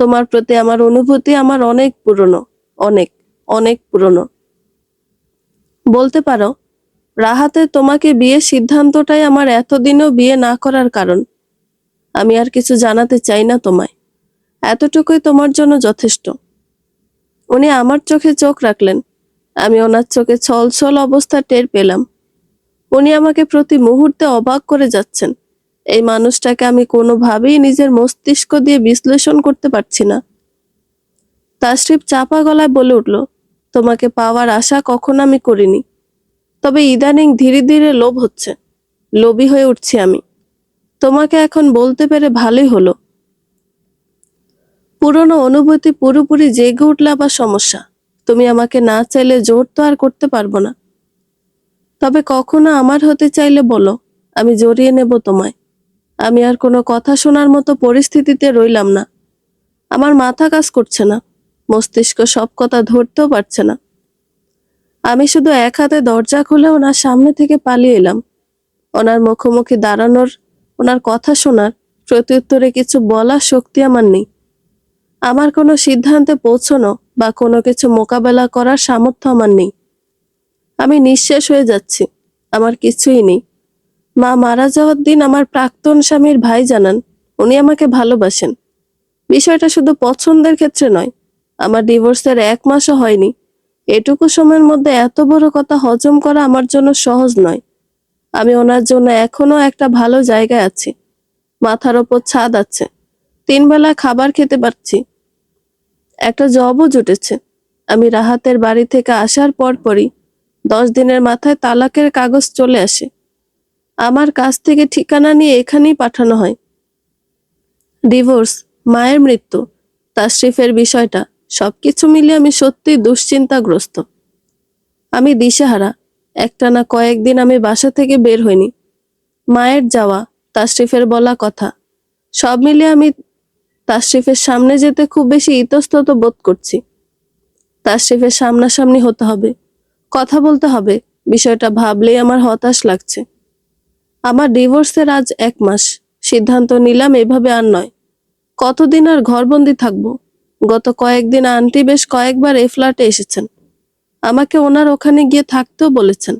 তোমার প্রতি আমার অনুভূতি আমার অনেক পুরনো, অনেক অনেক পুরনো। বলতে পারো রাহাতে তোমাকে বিয়ের সিদ্ধান্তটাই আমার এতদিনও বিয়ে না করার কারণ। আমি আর কিছু জানাতে চাই না তোমায়। এতটুকুই তোমার জন্য যথেষ্ট। উনি আমার চোখে চোখ রাখলেন। আমি ওনার চোখে ছলছল অবস্থা টের পেলাম। উনি আমাকে প্রতি মুহূর্তে অবাক করে যাচ্ছেন। এই মানুষটাকে আমি কোনোভাবেই নিজের মস্তিষ্ক দিয়ে বিশ্লেষণ করতে পারছি না। তাশরিফ চাপা গলায় বলে উঠল, তোমাকে পাওয়ার আশা কখনো আমি করিনি। তবে ইদানিং ধীরে ধীরে লোভ হচ্ছে। লোভী হয়ে উঠছি আমি। তোমাকে এখন বলতে পেরে ভালোই হলো। পুরনো অনুভূতি পুরোপুরি জেগে উঠলে আবার সমস্যা। তুমি আমাকে না চাইলে জোর তো আর করতে পারবো না। তবে কখনো আমার হতে চাইলে বলো, আমি জড়িয়ে নেব তোমায়। আমি আর কোনো কথা শোনার মতো পরিস্থিতিতে রইলাম না। আমার মাথা কাজ করছে না, মস্তিষ্ক সব কথা ধরতেও পারছে না। আমি শুধু এক হাতে দরজা খুলে ওনার সামনে থেকে পালিয়ে এলাম। ওনার মুখোমুখি দাঁড়ানোর, ওনার কথা শোনার, প্রত্যুত্তরে কিছু বলার শক্তি আমার নেই। আমার কোনো সিদ্ধান্তে পৌঁছানো বা কোনো কিছু মোকাবেলা করার সামর্থ্য আমার নেই। আমি নিঃশেষ হয়ে যাচ্ছি। আমার কিছুই নেই। মা মারা যাওয়ার দিন আমার প্রাক্তন স্বামীর ভাই জানান উনি আমাকে ভালোবাসেন। বিষয়টা শুধু পছন্দের ক্ষেত্রে নয়, আমার ডিভোর্সের 1 মাসও হয়নি। এটুকু সময়ের মধ্যে এত বড় কথা হজম করা আমার জন্য সহজ নয়। আমি ওনার জন্য এখনো একটা ভালো জায়গায় আছি। মাথার ওপর ছাদ আছে, 3 বেলা খাবার খেতে পারছি, একটা জবও জুটেছে। আমি রাহাতের বাড়ি থেকে আসার পরপরই 10 দিনের মাথায় তালাকের কাগজ চলে আসে। আমার কাছ থেকে ঠিকানা নিয়ে এখানেই পাঠানো হয়। ডিভোর্স, মায়ের মৃত্যু, তাশরিফের বিষয়টা সবকিছু মিলিয়ে আমি সত্যিই দুশ্চিন্তাগ্রস্ত। আমি দিশেহারা। একটানা কয়েকদিন আমি বাসা থেকে বের হইনি। মায়ের যাওয়া, তাশরিফের বলা কথা, সব মিলিয়ে আমি তাশরিফের সামনে যেতে খুব বেশি ইতস্তত বোধ করছি। তাশরিফের সামনাসামনি হতে হবে, কথা বলতে হবে। বিষয়টা ভাবলেই আমার হতাশ লাগছে। আমার ডিভোর্সের আজ 1 মাস। সিদ্ধান্ত নিলাম এভাবে আর নয়। কতদিন আর ঘরবন্দি থাকবো? গত কয়েকদিন আন্টি বেশ কয়েকবার এই ফ্ল্যাটে এসেছেন। আমাকে ওনার ওখানে গিয়ে থাকতেও বলেছেন।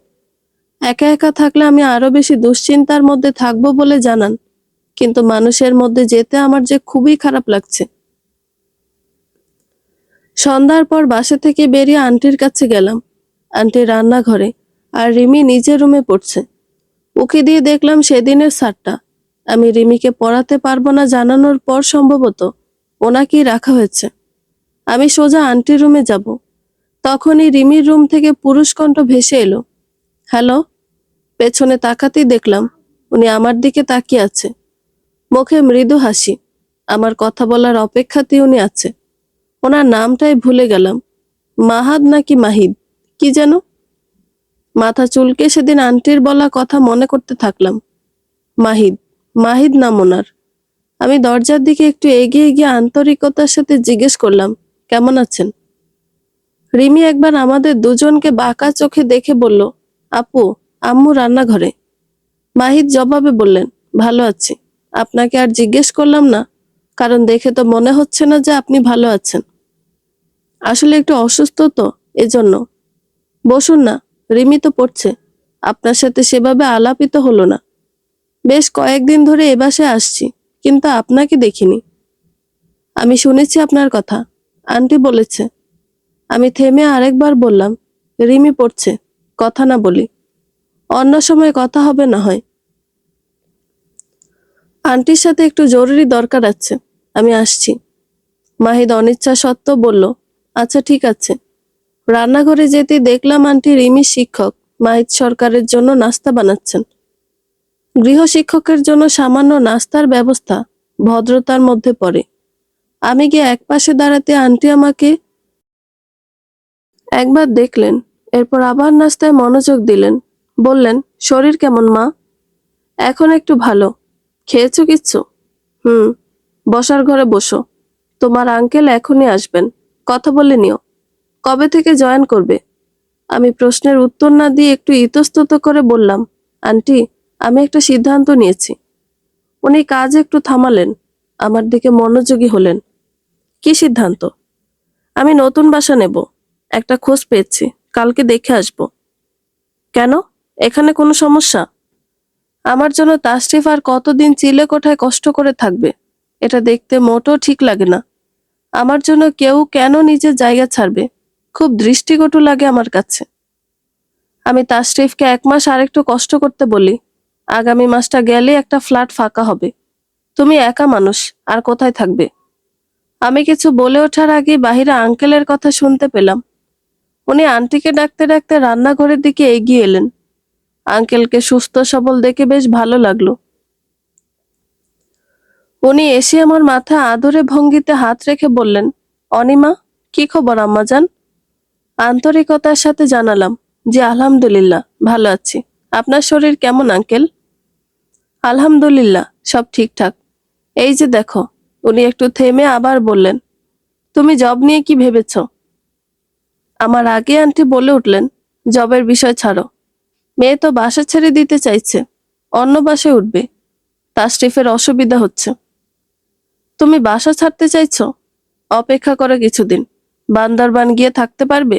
একা একা থাকলে আমি আরো বেশি দুশ্চিন্তার মধ্যে থাকবো বলে জানান। কিন্তু মানুষের মধ্যে যেতে আমার যে খুবই খারাপ লাগছে। সন্ধ্যার পর বাসা থেকে বেরিয়ে আন্টির কাছে গেলাম। আন্টি রান্নাঘরে আর রিমি নিজের রুমে পড়ছে। উকি দিয়ে দেখলাম সেদিনের স্যারটা। আমি রিমিকে পড়াতে পারবো না জানানোর পর সম্ভবত ওনাকেই রাখা হয়েছে। আমি সোজা আন্টির রুমে যাব, তখনই রিমির রুম থেকে পুরুষ কণ্ঠ ভেসে এলো, হ্যালো। পেছনে তাকাতেই দেখলাম উনি আমার দিকে তাকিয়ে আছে, মুখে মৃদু হাসি। আমার কথা বলার অপেক্ষাতেই উনি আছে। ওনার নামটাই ভুলে গেলাম, মাহাদ নাকি মাহিদ কি যেন। মাথা চুলকে সেদিন আন্টির বলা কথা মনে করতে থাকলাম। মাহিদ, মাহিদ নাম ওনার। আমি দরজার দিকে একটু এগিয়ে গিয়ে আন্তরিকতার সাথে জিজ্ঞেস করলাম, কেমন আছেন? রিমি একবার আমাদের দুজনকে বাঁকা চোখে দেখে বলল, আপু, আম্মু রান্নাঘরে। মাহিদ জবাবে বললেন, ভালো আছি। আপনাকে আর জিজ্ঞেস করলাম না, কারণ দেখে তো মনে হচ্ছে না যে আপনি ভালো আছেন। আসলে একটু অসুস্থ তো, এজন্য। বসুন না, রিমি তো পড়ছে। আপনার সাথে সেভাবে আলাপিত হলো না। বেশ কয়েকদিন ধরে এ বাসায় আসছি, কিন্তু আপনাকে দেখিনি। আমি শুনেছি আপনার কথা, আন্টি বলেছে। আমি থেমে আরেকবার বললাম, রিমি পড়ছে, কথা না বলি। অন্য সময় কথা হবে না হয়। আন্টির সাথে একটু জরুরি দরকার আছে, আমি আসছি। মাহিদ অনিচ্ছা সত্ত্বেও বলল, আচ্ছা ঠিক আছে। রান্নাঘরে যেতে দেখলাম আন্টি রিমির শিক্ষক মাহিদ সরকারের জন্য নাস্তা বানাচ্ছেন। গৃহশিক্ষকের জন্য সামান্য নাস্তার ব্যবস্থা ভদ্রতার মধ্যে পড়ে। আমি গিয়ে একপাশে দাঁড়াতে আন্টি আমাকে একবার দেখলেন, এরপর আবার নাস্তায় মনোযোগ দিলেন। বললেন, শরীর কেমন মা? এখন একটু ভালো। খেয়েছো কিচ্ছু? হুম। বসার ঘরে বসো। তোমার আঙ্কেল এখনই আসবেন, কথা বলে নিও। কবে থেকে জয়েন করবে? আমি প্রশ্নের উত্তর না দিয়ে একটু ইতস্তত করে বললাম, আন্টি, আমি একটা সিদ্ধান্ত নিয়েছি। উনি কাজ একটু থামালেন, আমার দিকে মনোযোগী হলেন। কি সিদ্ধান্ত? আমি নতুন বাসা নেব। একটা খোঁজ পেয়েছি, কালকে দেখে আসব। কেন? এখানে কোনো সমস্যা? আমার জন্য তাশরিফ আর কতদিন চিলে কোঠায় কষ্ট করে থাকবে, এটা দেখতে মোটেও ঠিক লাগে না। আমার জন্য কেউ কেন নিজের জায়গা ছাড়বে, খুব দৃষ্টিকটু লাগে আমার কাছে। আমি তাশরিফকে 1 মাস আরেকটু কষ্ট করতে বলি। আগামী মাসটা গেলে একটা ফ্ল্যাট ফাঁকা হবে। তুমি একা মানুষ, আর কোথায় থাকবে? আমি কিছু বলে ওঠার আগে বাহিরে আঙ্কেলের কথা শুনতে পেলাম। উনি আন্টিকে ডাকতে ডাকতে রান্নাঘরের দিকে এগিয়ে এলেন। আঙ্কেলকে সুস্থ সবল দেখে বেশ ভালো লাগলো। উনি এসে আমার মাথা আদরে ভঙ্গিতে হাত রেখে বললেন, অনিমা, কি খবর আম্মাজান? আন্তরিকতার সাথে জানালাম, জি আলহামদুলিল্লাহ, ভালো আছি। আপনার শরীর কেমন আঙ্কেল? আলহামদুলিল্লাহ, সব ঠিকঠাক। এই যে দেখো। উনি একটু থেমে আবার বললেন, তুমি জব নিয়ে কি ভেবেছ? আমার আগে আন্টি বলে উঠলেন, জবের বিষয় ছাড়ো। মেয়ে তো বাসা ছেড়ে দিতে চাইছে, অন্য বাসায় উঠবে। তাশরিফের অসুবিধা হচ্ছে। তুমি বাসা ছাড়তে চাইছো? অপেক্ষা করো কিছুদিন। বান্দরবান গিয়ে থাকতে পারবে,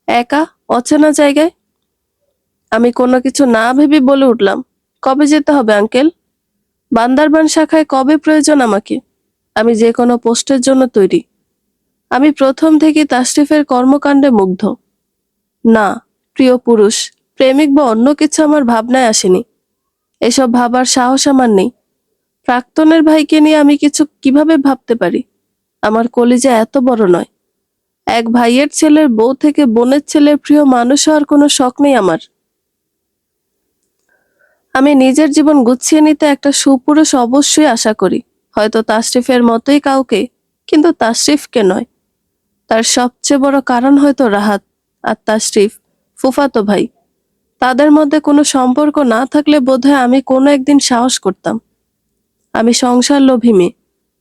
একা, অচেনা জায়গায়। আমি কোনো কিছু না ভেবে বলে উঠলাম, কবে যেতে হবে আঙ্কেল? বান্দরবান শাখায় কবে প্রয়োজন আমাকে? আমি যে কোনো পোস্টের জন্য তৈরি। আমি প্রথম থেকে তাশরিফের কর্মকাণ্ডে মুগ্ধ। না, প্রিয় পুরুষ, প্রেমিক বা অন্য কিছু আমার ভাবনায় আসেনি। এসব ভাবার সাহস আমার নেই। প্রাক্তনের ভাইকে নিয়ে আমি কিছু কিভাবে ভাবতে পারি? আমার কলিজা এত বড় নয়। এক ভাইয়ের ছেলের বউ থেকে বোনের ছেলের প্রিয় মানুষ হওয়ার কোনো শখ নেই আমার। আমি নিজের জীবন গুছিয়ে নিতে একটা সুপুরুষ অবশ্যই আশা করি, হয়তো তাশরিফের মতোই কাউকে, কিন্তু তাশরিফকে নয়। তার সবচেয়ে বড় কারণ হয়তো রাহাত আর তাশরিফ ফুফাতো ভাই। তাদের মধ্যে কোনো সম্পর্ক না থাকলে বোধহয় আমি কোনো একদিন সাহস করতাম। আমি সংসার লোভী মেয়ে,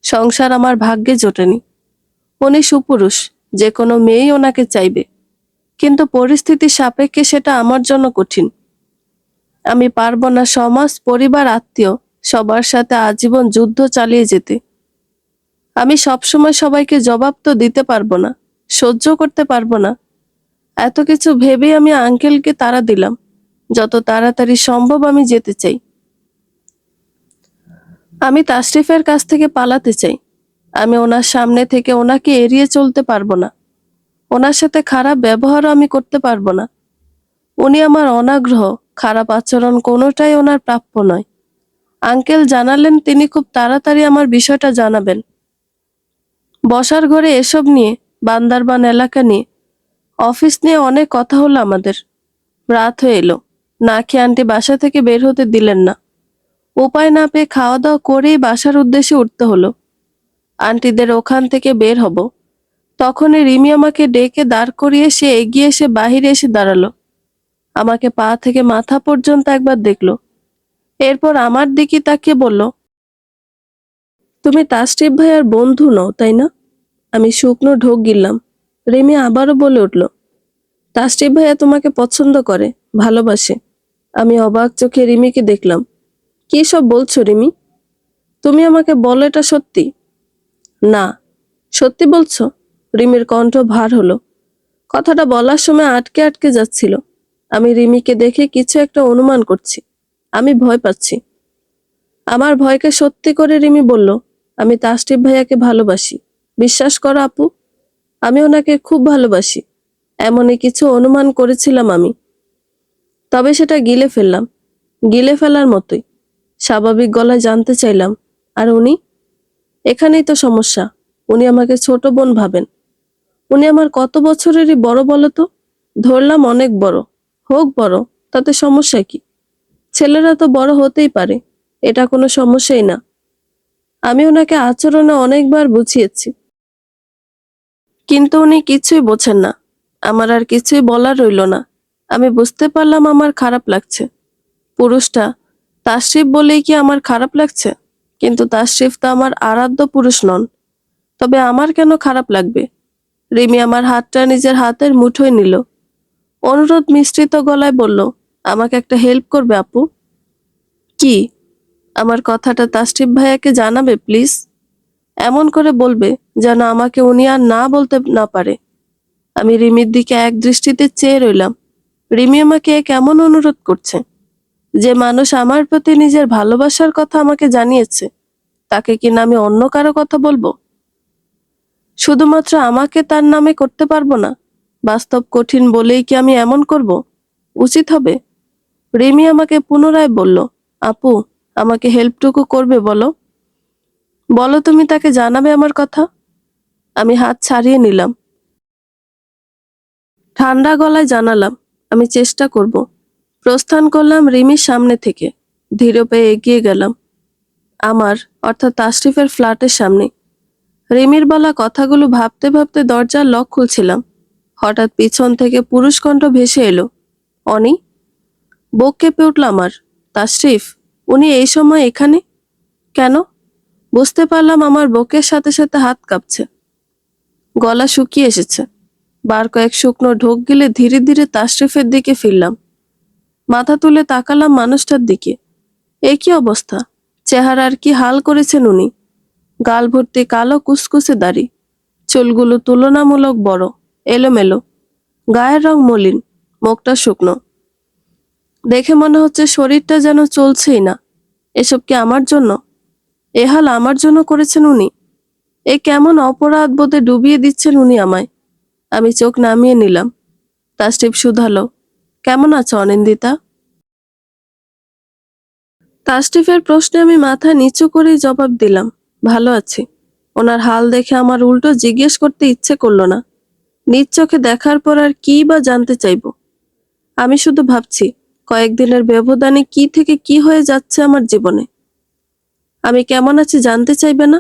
সংসার আমার ভাগ্যে জোটেনি। উনি সুপুরুষ, যে কোনো মেয়েই ওনাকে চাইবে, কিন্তু পরিস্থিতির সাপেক্ষে সেটা আমার জন্য কঠিন। আমি পারবো না সমাজ, পরিবার, আত্মীয় সবার সাথে আজীবন যুদ্ধ চালিয়ে যেতে। আমি সবসময় সবাইকে জবাব তো দিতে পারবো না, সহ্য করতে পারবো না। এত কিছু ভেবেই আমি আঙ্কেলকে তাড়া দিলাম, যত তাড়াতাড়ি সম্ভব আমি যেতে চাই। আমি তাশরিফের কাছ থেকে পালাতে চাই। আমি ওনার সামনে থেকে ওনাকে এড়িয়ে চলতে পারবো না। ওনার সাথে খারাপ ব্যবহারও আমি করতে পারবো না। উনি আমার অনাগ্রহ, খারাপ আচরণ কোনোটাই ওনার প্রাপ্য নয়। আঙ্কেল জানালেন তিনি খুব তাড়াতাড়ি আমার বিষয়টা জানাবেন। বসার ঘরে এসব নিয়ে, বান্দারবান এলাকা নিয়ে, অফিস নিয়ে অনেক কথা হলো আমাদের। রাত হয়ে এলো। না খেয়ে আন্টি বাসা থেকে বের হতে দিলেন না। উপায় না পেয়ে খাওয়া দাওয়া করেই বাসার উদ্দেশ্যে উঠতে হলো। আন্টিদের ওখান থেকে বের হব, তখনই রিমি আমাকে ডেকে দাঁড় করিয়ে সে এগিয়ে এসে বাহিরে এসে দাঁড়ালো। আমাকে পা থেকে মাথা পর্যন্ত একবার দেখলো, এরপর আমার দিকে তাকিয়ে বলল, তুমি তাশরিফ ভাইয়ার বন্ধু নও, তাই না? আমি শুকনো ঢোক গিললাম। রিমি আবারও বলে উঠল, তাশরিফ ভাইয়া তোমাকে পছন্দ করে, ভালোবাসে। আমি অবাক চোখে রিমিকে দেখলাম। কি সব বলছো রিমি? তুমি আমাকে বলো এটা সত্যি? না। সত্যি বলছো? রিমির কণ্ঠ ভার হলো। কথাটা বলার সময় আটকে আটকে যাচ্ছিল। আমি রিমিকে দেখে কিছু একটা অনুমান করছি। আমি ভয় পাচ্ছি। আমার ভয়কে সত্যি করে রিমি বলল, আমি তাশরিফ ভাইয়াকে ভালোবাসি। বিশ্বাস করো আপু, আমি ওনাকে খুব ভালোবাসি। এমনই কিছু অনুমান করেছিলাম আমি। তবে সেটা গিলে ফেললাম, গিলে ফেলার মতোই। স্বাভাবিক গলায় জানতে চাইলাম, আর উনি? এখানেই তো সমস্যা। উনি আমাকে ছোট বোন ভাবেন। উনি আমার কত বছরেরই বড় বলো তো? ধরলাম অনেক বড়। হোক বড়, তাতে সমস্যা কি? ছেলেরা তো বড় হতেই পারে, এটা কোনো সমস্যাই না। আমি ওনাকে আচরণে অনেকবার বুঝিয়েছি, কিন্তু উনি কিছুই বোঝেন না। আমার আর কিছুই বলার রইল না। আমি বুঝতে পারলাম আমার খারাপ লাগছে। পুরুষটা তাশরিফ বলেই কি আমার খারাপ লাগছে? কিন্তু তাশরিফ তো আমার আরাধ্য পুরুষ নন। তবে আমার কেন খারাপ লাগবে? রিমি আমার হাতটা নিজের হাতের মুঠোয় নিল। অনুরোধ মিশ্রিত গলায় বলল, আমাকে একটা হেল্প করবে আপু? কি? আমার কথাটা তাশরিফ ভাইয়াকে জানাবে প্লিজ। এমন করে বলবে যেন আমাকে উনি আর না বলতে না পারে। আমি রিমির দিকে এক দৃষ্টিতে চেয়ে রইলাম। রিমি আমাকে কেমন অনুরোধ করছে? যে মানুষ আমার প্রতি নিজের ভালোবাসার কথা আমাকে জানিয়েছে, তাকে কিনা আমি অন্য কারো কথা বলবো? শুধুমাত্র আমাকে তার নামে করতে পারবো না? বাস্তব কঠিন বলেই কি আমি এমন করব? উচিত হবে? রিমি আমাকে পুনরায় বলল, আপু, আমাকে হেল্পটুকু করবে বলো? বলো তুমি তাকে জানাবে আমার কথা? আমি হাত ছাড়িয়ে নিলাম। ঠান্ডা গলায় জানালাম, আমি চেষ্টা করব। প্রস্থান করলাম রিমির সামনে থেকে। ধীরে পায়ে এগিয়ে গেলাম আমার, অর্থাৎ তাশরিফের ফ্ল্যাটের সামনে। রিমির বলা কথাগুলো ভাবতে ভাবতে দরজার লক খুলছিলাম। হঠাৎ পিছন থেকে পুরুষ কণ্ঠ ভেসে এলো, অনি। বুক কেঁপে উঠল আমার। তাশরিফ, উনি এই সময় এখানে? কেন? বুঝতে পারলাম আমার বুকের সাথে সাথে হাত কাঁপছে, গলা শুকিয়ে এসেছে। বার কয়েক শুকনো ঢোক গিলে ধীরে ধীরে তাশরিফের দিকে ফিরলাম। মাথা তুলে তাকালাম মানুষটার দিকে। এ কি অবস্থা! চেহারার কি হাল করেছেন উনি! গাল ভর্তি কালো কুসকুসে দাড়ি, চুলগুলো তুলনামূলক বড়, এলোমেলো। গায়ের রং মলিন, মুখটা শুকনো। দেখে মনে হচ্ছে শরীরটা যেন চলছেই না। এসব কি আমার জন্য? এ হাল আমার জন্য করেছেন উনি? এ কেমন অপরাধ বোধে ডুবিয়ে দিচ্ছেন উনি আমায়। আমি চোখ নামিয়ে নিলাম। তাশরিফ শুধালো, কেমন আছো অনিন্দিতা? তাশরিফের প্রশ্নে আমি মাথা নিচু করেই জবাব দিলাম, ভালো আছি। ওনার হাল দেখে আমার উল্টো জিজ্ঞেস করতে ইচ্ছে করলো না। নিজ চোখে দেখার পর আর কি বা জানতে চাইবো? আমি শুধু ভাবছি, কয়েকদিনের ব্যবধানে কি থেকে কি হয়ে যাচ্ছে আমার জীবনে। আমি কেমন আছি জানতে চাইবে না?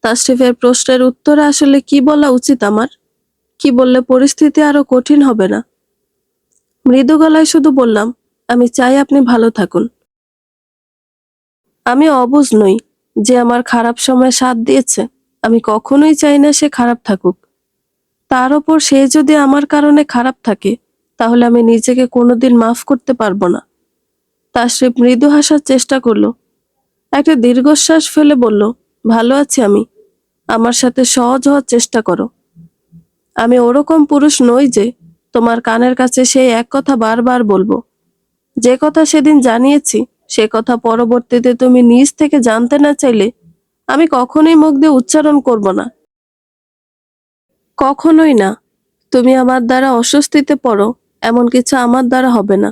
তাশরিফের প্রশ্নের উত্তরে আসলে কি বলা উচিত আমার? কি বললে পরিস্থিতি আরো কঠিন হবে না? মৃদু গলায় শুধু বললাম, আমি চাই আপনি ভালো থাকুন। আমি অবুঝ নই যে আমার খারাপ সময় সাথ দিয়েছে। আমি কখনোই চাই না সে খারাপ থাকুক। তার ওপর সে যদি আমার কারণে খারাপ থাকে, তাহলে আমি নিজেকে কোনোদিন মাফ করতে পারবো না। তাশরিফ মৃদু হাসার চেষ্টা করলো। একটা দীর্ঘশ্বাস ফেলে বলল, ভালো আছি আমি। আমার সাথে সহজ হওয়ার চেষ্টা করো। আমি ওরকম পুরুষ নই যে তোমার কানের কাছে সেই এক কথা বারবার বলবো। যে কথা সেদিন জানিয়েছি, সে কথা পরবর্তীতে তুমি নিজ থেকে জানতে না চাইলে আমি কখনোই মুখ দিয়ে উচ্চারণ করব না। কখনোই না। তুমি আমার দ্বারা অস্বস্তিতে পড়ো, এমন কিছু আমার দ্বারা হবে না।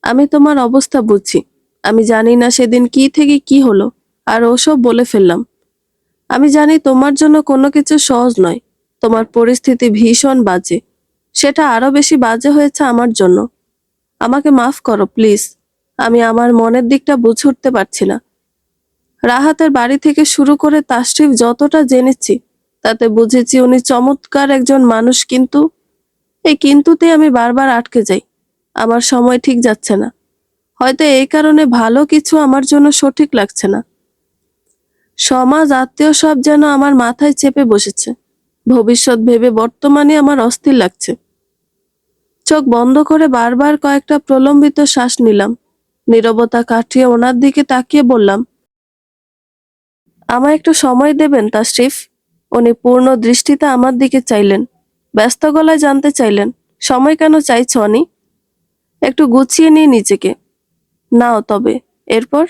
আমি তোমার অবস্থা বুঝছি। আমি জানি না সেদিন কি থেকে কি হলো, আর ওসব বলে ফেললাম। আমি জানি তোমার জন্য কোনো কিছু সহজ নয়। তোমার পরিস্থিতি ভীষণ বাজে। সেটা আরো বেশি বাজে হয়েছে আমার জন্য। আমাকে মাফ করো প্লিজ। আমি আমার মনের দিকটা বুঝে উঠতে পারছি না। রাহাতের বাড়ি থেকে শুরু করে তাশরিফ যতটা জেনেছি, তাতে বুঝেছি উনি চমৎকার একজন মানুষ, কিন্তু এই কিন্তুতে আমি বারবার আটকে যাই। আমার সময় ঠিক যাচ্ছে না। হয়তো এই কারণে ভালো কিছু আমার জন্য সঠিক লাগছে না। সমাজ, আত্মীয় সব যেন আমার মাথায় চেপে বসেছে। ভবিষ্যৎ ভেবে বর্তমানে আমার অস্থির লাগছে। চোখ বন্ধ করে বারবার কয়েকটা প্রলম্বিত শ্বাস নিলাম। নীরবতা কাটিয়ে ওনার দিকে তাকিয়ে বললাম, আমায় একটু সময় দেবেন তাশরিফ? উনি পূর্ণ দৃষ্টিতে আমার দিকে চাইলেন। ব্যস্ত গলায় জানতে চাইলেন, সময় কেন চাইছো অনি? একটু গুছিয়ে নিয়ে নিজেকে। নাও তবে। এরপর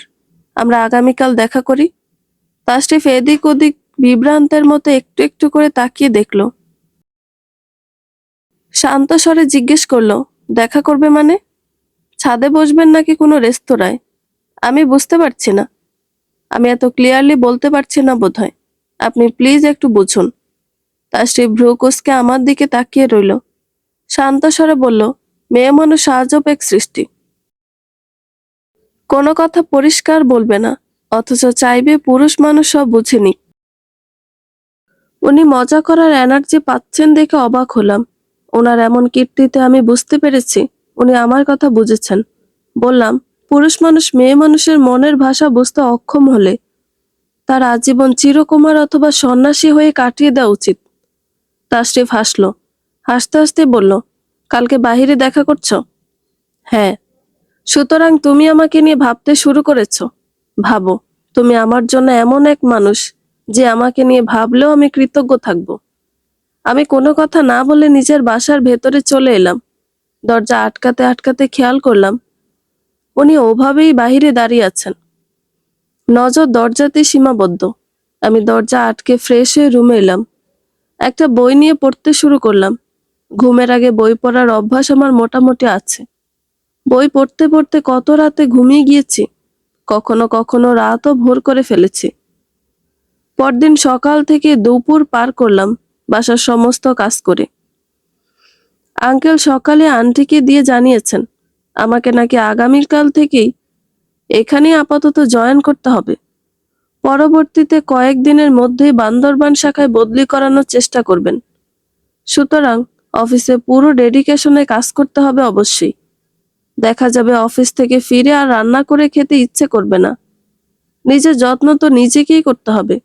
আমরা আগামীকাল দেখা করি। তাশরিফ এদিক ওদিক বিভ্রান্তের মতো একটু একটু করে তাকিয়ে দেখল। শান্ত স্বরে জিজ্ঞেস করলো, দেখা করবে মানে? ছাদে বসবেন নাকি কোনো রেস্তোরাঁয়? আমি বুঝতে পারছি না। আমি এত ক্লিয়ারলি বলতে পারছি না বোধহয়। আপনি প্লিজ একটু বুঝুন। তাশরিফ ভ্রু কুঁচকে আমার দিকে তাকিয়ে রইল। শান্ত স্বরে বলল, মেয়ে মানুষ আজব এক সৃষ্টি। কোনো কথা পরিষ্কার বলবে না, অথচ চাইবে পুরুষ মানুষ সব বুঝে নিক। উনি মজা করার এনার্জি পাচ্ছেন দেখে অবাক হলাম। ওনার এমন কীর্তিতে আমি বুঝতে পেরেছি উনি আমার কথা বুঝেছেন। বললাম, পুরুষ মানুষ মেয়ে মানুষের মনের ভাষা বুঝতে অক্ষম হলে তার আজীবন চিরকুমার অথবা সন্ন্যাসী হয়ে কাটিয়ে দেওয়া উচিত। তাশরিফ হাসলো। হাসতে হাসতে বলল, কালকে বাহিরে দেখা করছো? হ্যাঁ। সুতরাং তুমি আমাকে নিয়ে ভাবতে শুরু করেছো। ভাবো, তুমি আমার জন্য এমন এক মানুষ যে আমাকে নিয়ে ভাবলেও আমি কৃতজ্ঞ থাকব। আমি কোনো কথা না বলে নিজের বাসার ভেতরে চলে এলাম। দরজা আটকাতে আটকাতে খেয়াল করলাম উনি ওভাবেই বাহিরে দাঁড়িয়ে আছেন। নজর দরজাতে সীমাবদ্ধ। আমি দরজা আটকে ফ্রেশ হয়ে রুমে এলাম। একটা বই নিয়ে পড়তে শুরু করলাম। ঘুমের আগে বই পড়ার অভ্যাস আমার মোটামুটি আছে। বই পড়তে পড়তে কত রাতে ঘুমিয়ে গিয়েছি। কখনো কখনো রাতও ভোর করে ফেলেছি। পরদিন সকাল থেকে দুপুর পার করলাম বাসার সমস্ত কাজ করে। আঙ্কেল সকালে আন্টিকে দিয়ে জানিয়েছেন আমাকে নাকি আগামীকাল থেকেই এখানেই আপাতত জয়েন করতে হবে। পরবর্তীতে কয়েকদিনের মধ্যেই বান্দরবান শাখায় বদলি করানোর চেষ্টা করবেন। সুতরাং অফিসে পুরো ডেডিকেশনে কাজ করতে হবে অবশ্যই। দেখা যাবে অফিস থেকে ফিরে আর রান্না করে খেতে ইচ্ছে করবে না। নিজের যত্ন তো নিজেকেই করতে হবে।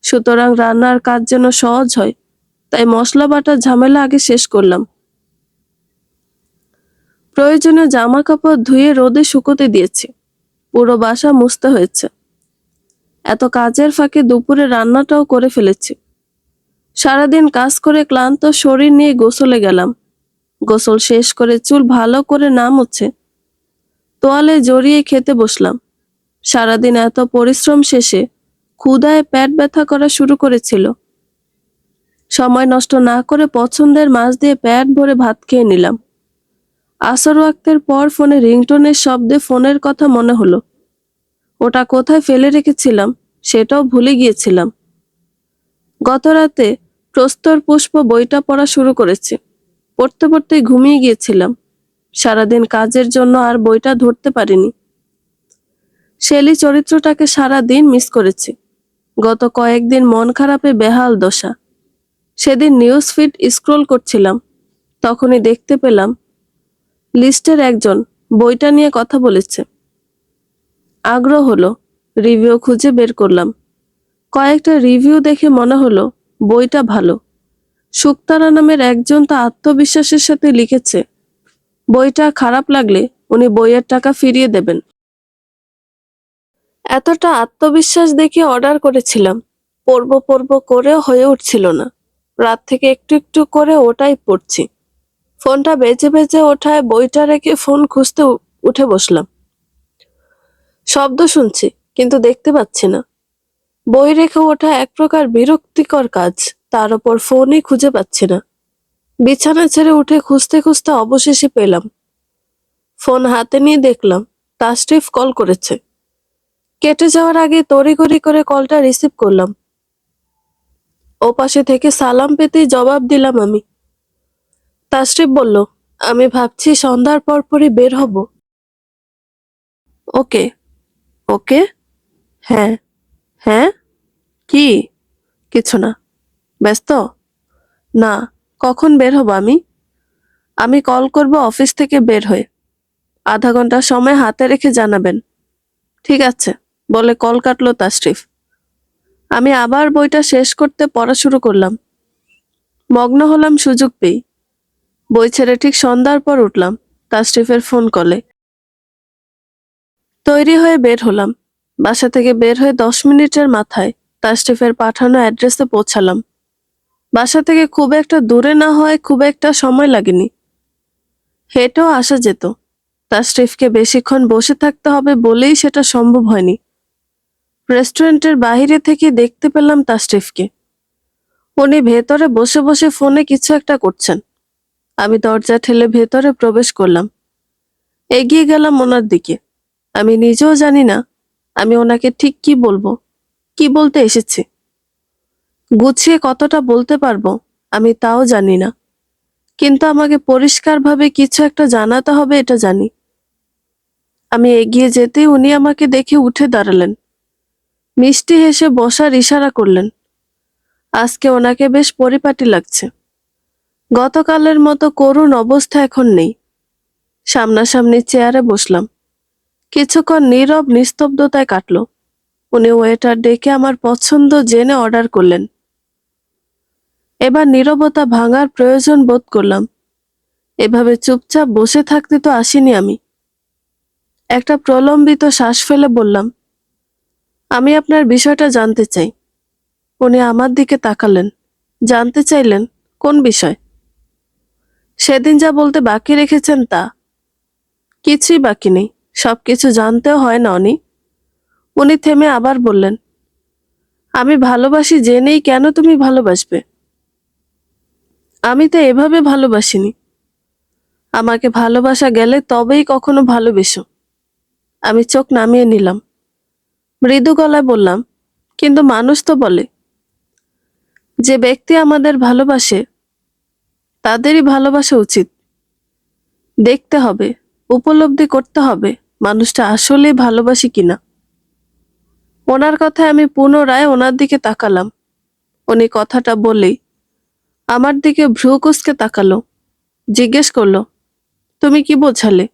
সুতরাং রান্নার কাজ যেন সহজ হয়, তাই মশলা বাটার ঝামেলা আগে শেষ করলাম। প্রয়োজনীয় জামা কাপড় ধুয়ে রোদে শুকোতে দিয়েছি। পুরো বাসা মুছতে হয়েছে। এত কাজের ফাঁকে দুপুরে রান্নাটাও করে ফেলেছি। সারাদিন কাজ করে ক্লান্ত শরীর নিয়ে গোসলে গেলাম। গোসল শেষ করে চুল ভালো করে না মুছে তোয়ালে জড়িয়ে খেতে বসলাম। সারাদিন এত পরিশ্রম শেষে ক্ষুধায় পেট ব্যথা করা শুরু করেছিল। সময় নষ্ট না করে পছন্দের মাছ দিয়ে পেট ভরে ভাত খেয়ে নিলাম। আসর ওয়াক্তের পর ফোনে রিংটোনের শব্দে ফোনের কথা মনে হলো। ওটা কোথায় ফেলে রেখেছিলাম সেটাও ভুলে গিয়েছিলাম। গত রাতে প্রস্তর পুষ্প বইটা পড়া শুরু করেছি। পড়তে পড়তে ঘুমিয়ে গিয়েছিলাম। সারাদিন কাজের জন্য আর বইটা ধরতে পারিনি। শেলি চরিত্রটাকে সারাদিন মিস করেছি। গত কয়েকদিন মন খারাপে বেহাল দশা। সেদিন নিউজ ফিড স্ক্রোল করছিলাম, তখনই দেখতে পেলাম লিস্টের একজন বইটা নিয়ে কথা বলেছে। আগ্রহ হলো, রিভিউ খুঁজে বের করলাম। কয়েকটা রিভিউ দেখে মনে হলো বইটা ভালো। শুক্তারা নামের একজন তা আত্মবিশ্বাসের সাথে লিখেছে বইটা খারাপ লাগলে উনি বইয়ের টাকা ফিরিয়ে দেবেন। এতটা আত্মবিশ্বাস দেখে অর্ডার করেছিলাম। পড়বো পড়বো করেও হয়ে উঠছিল না। রাত থেকে একটু একটু করে ওটাই পড়ছি। ফোনটা বেজে বেজে ওঠায় বইটা রেখে ফোন খুঁজতে উঠে বসলাম। শব্দ শুনছি, কিন্তু দেখতে পাচ্ছি না। বই রেখে ওঠা এক প্রকার বিরক্তিকর কাজ, তার উপর ফোনই খুঁজে পাচ্ছি না। বিছানা ছেড়ে উঠে খুঁজতে খুঁজতে অবশেষে পেলাম। ফোন হাতে নিয়ে দেখলাম তাশরিফ কল করেছে। কেটে যাওয়ার আগে তড়িঘড়ি করে কলটা রিসিভ করলাম। ওপাশে থেকে সালাম পেতেই জবাব দিলাম আমি। তাশরিফ বলল, আমি ভাবছি সন্ধ্যার পরপরই বের হব। ওকে। ওকে? হ্যাঁ। হ্যাঁ? কি? কিছু না। ব্যস্ত? না। কখন বের হব আমি? আমি কল করব অফিস থেকে বের হয়ে। আধা ঘন্টা সময় হাতে রেখে জানাবেন। ঠিক আছে, বলে কল কাটলো তাশরিফ। আমি আবার বইটা শেষ করতে পড়া শুরু করলাম। মগ্ন হলাম সুযোগ পেয়ে। বই ছেড়ে ঠিক সন্ধ্যার পর উঠলাম তাশরিফের ফোন কলে। তৈরি হয়ে বের হলাম। বাসা থেকে বের হয়ে 10 মিনিটের মাথায় তাশরিফের পাঠানো অ্যাড্রেসে পৌঁছালাম। বাসা থেকে খুব একটা দূরে না হয় খুব একটা সময় লাগেনি। হেঁটেও আসা যেত। তাশরিফকে বেশিক্ষণ বসে থাকতে হবে বলেই সেটা সম্ভব হয়নি। রেস্টুরেন্টের বাইরে থেকে দেখতে পেলাম তাশরিফকে। উনি ভেতরে বসে বসে ফোনে কিছু একটা করছেন। আমি দরজা ঠেলে ভেতরে প্রবেশ করলাম। এগিয়ে গেলাম ওনার দিকে। আমি নিজেও জানি না আমি ওনাকে ঠিক কি বলবো, কি বলতে এসেছি। গুছিয়ে কতটা বলতে পারবো আমি তাও জানি না, কিন্তু আমাকে পরিষ্কারভাবে কিছু একটা জানাতে হবে এটা জানি। আমি এগিয়ে যেতেই উনি আমাকে দেখে উঠে দাঁড়ালেন। মিষ্টি হেসে বসার ইশারা করলেন। আজকে ওনাকে বেশ পরিপাটি লাগছে। গতকালের মতো করুণ অবস্থা এখন নেই। সামনাসামনি চেয়ারে বসলাম। কিছুক্ষণ নীরব নিস্তব্ধতায় কাটলো। উনি ওয়েটার ডেকে আমার পছন্দ জেনে অর্ডার করলেন। এবার নীরবতা ভাঙার প্রয়োজন বোধ করলাম। এভাবে চুপচাপ বসে থাকতে তো আসিনি আমি। একটা প্রলম্বিত শ্বাস ফেলে বললাম, আমি আপনার বিষয়টা জানতে চাই। উনি আমার দিকে তাকালেন। জানতে চাইলেন কোন বিষয়? সেদিন যা বলতে বাকি রেখেছেন তা। কিছুই বাকি নেই, সবকিছু জানতেও হয় না অনি। উনি থেমে আবার বললেন, আমি ভালোবাসি জেনেই কেন তুমি ভালোবাসবে? আমি তো এভাবে ভালোবাসিনি। আমাকে ভালোবাসা গেলে তবেই কখনো ভালোবেসো। আমি চোখ নামিয়ে নিলাম। মৃদু গলায় বললাম, কিন্তু মানুষ তো বলে, যে ব্যক্তি আমাদের ভালোবাসে তাদেরই ভালোবাসা উচিত। দেখতে হবে, উপলব্ধি করতে হবে মানুষটা আসলেই ভালোবাসি কিনা। ওনার কথায় আমি পুনরায় ওনার দিকে তাকালাম। উনি কথাটা বলেই আমার দিকে ভ্রু কুঁচকে তাকালো। জিজ্ঞেস করলো, তুমি কি বোঝালে?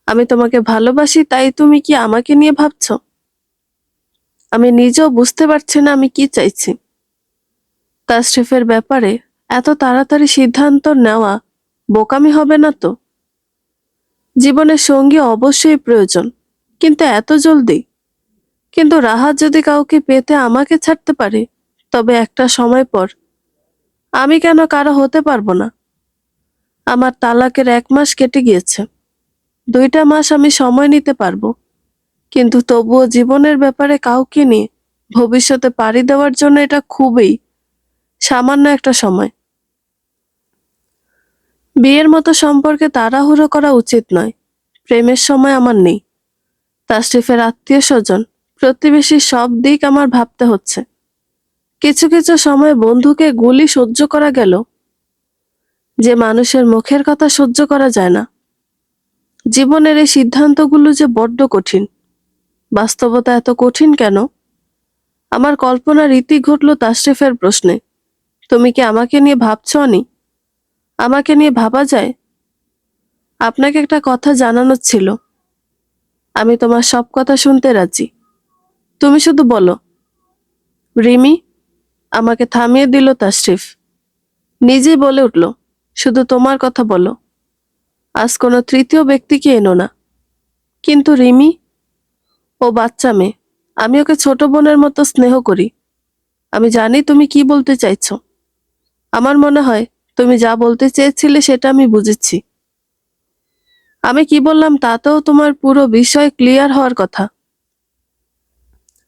আমি তোমাকে ভালোবাসি তাই তুমি কি আমাকে নিয়ে ভাবছো? আমি নিজেও বুঝতে পারছি না আমি কি চাইছি। তাশরিফের ব্যাপারে এত তাড়াতাড়ি সিদ্ধান্ত নেওয়া বোকামি হবে না তো? জীবনের সঙ্গী অবশ্যই প্রয়োজন, কিন্তু এত জলদি? কিন্তু রাহাত যদি কাউকে পেতে আমাকে ছাড়তে পারে, তবে একটা সময় পর আমি কেন কারো হতে পারবো না? আমার তালাকের 1 মাস কেটে গিয়েছে। 2টা মাস আমি সময় নিতে পারবো, কিন্তু তবুও জীবনের ব্যাপারে কাউকে নিয়ে ভবিষ্যতে পাড়ি দেওয়ার জন্য এটা খুবই সামান্য একটা সময়। বিয়ের মতো সম্পর্কে তাড়াহুড়ো করা উচিত নয়। প্রেমের সময় আমার নেই। তাশরিফের আত্মীয় স্বজন, প্রতিবেশী সব দিক আমার ভাবতে হচ্ছে। কিছু কিছু সময় বন্ধুকে গুলি সহ্য করা গেল, যে মানুষের মুখের কথা সহ্য করা যায় না। জীবনের এই সিদ্ধান্তগুলো যে বড্ড কঠিন। বাস্তবতা এত কঠিন কেন? আমার কল্পনা রীতি ঘটল তাশরিফের প্রশ্নে, তুমি কি আমাকে নিয়ে ভাবছো অনি? আমাকে নিয়ে ভাবা যায়? আপনাকে একটা কথা জানানোর ছিল। আমি তোমার সব কথা শুনতে রাজি। তুমি শুধু বলো। রিমি। আমাকে থামিয়ে দিল তাশরিফ। নিজেই বলে উঠল, শুধু তোমার কথা বলো। আজ কোনো তৃতীয় ব্যক্তিকে এনো না। কিন্তু রিমি? ও বাচ্চা মেয়ে। আমি ওকে ছোট বোনের মতো স্নেহ করি। আমি জানি তুমি কি বলতে চাইছো। আমার মনে হয় তুমি যা বলতে চেয়েছিলে সেটা আমি বুঝেছি। আমি কি বললাম তাতেও তোমার পুরো বিষয় ক্লিয়ার হওয়ার কথা।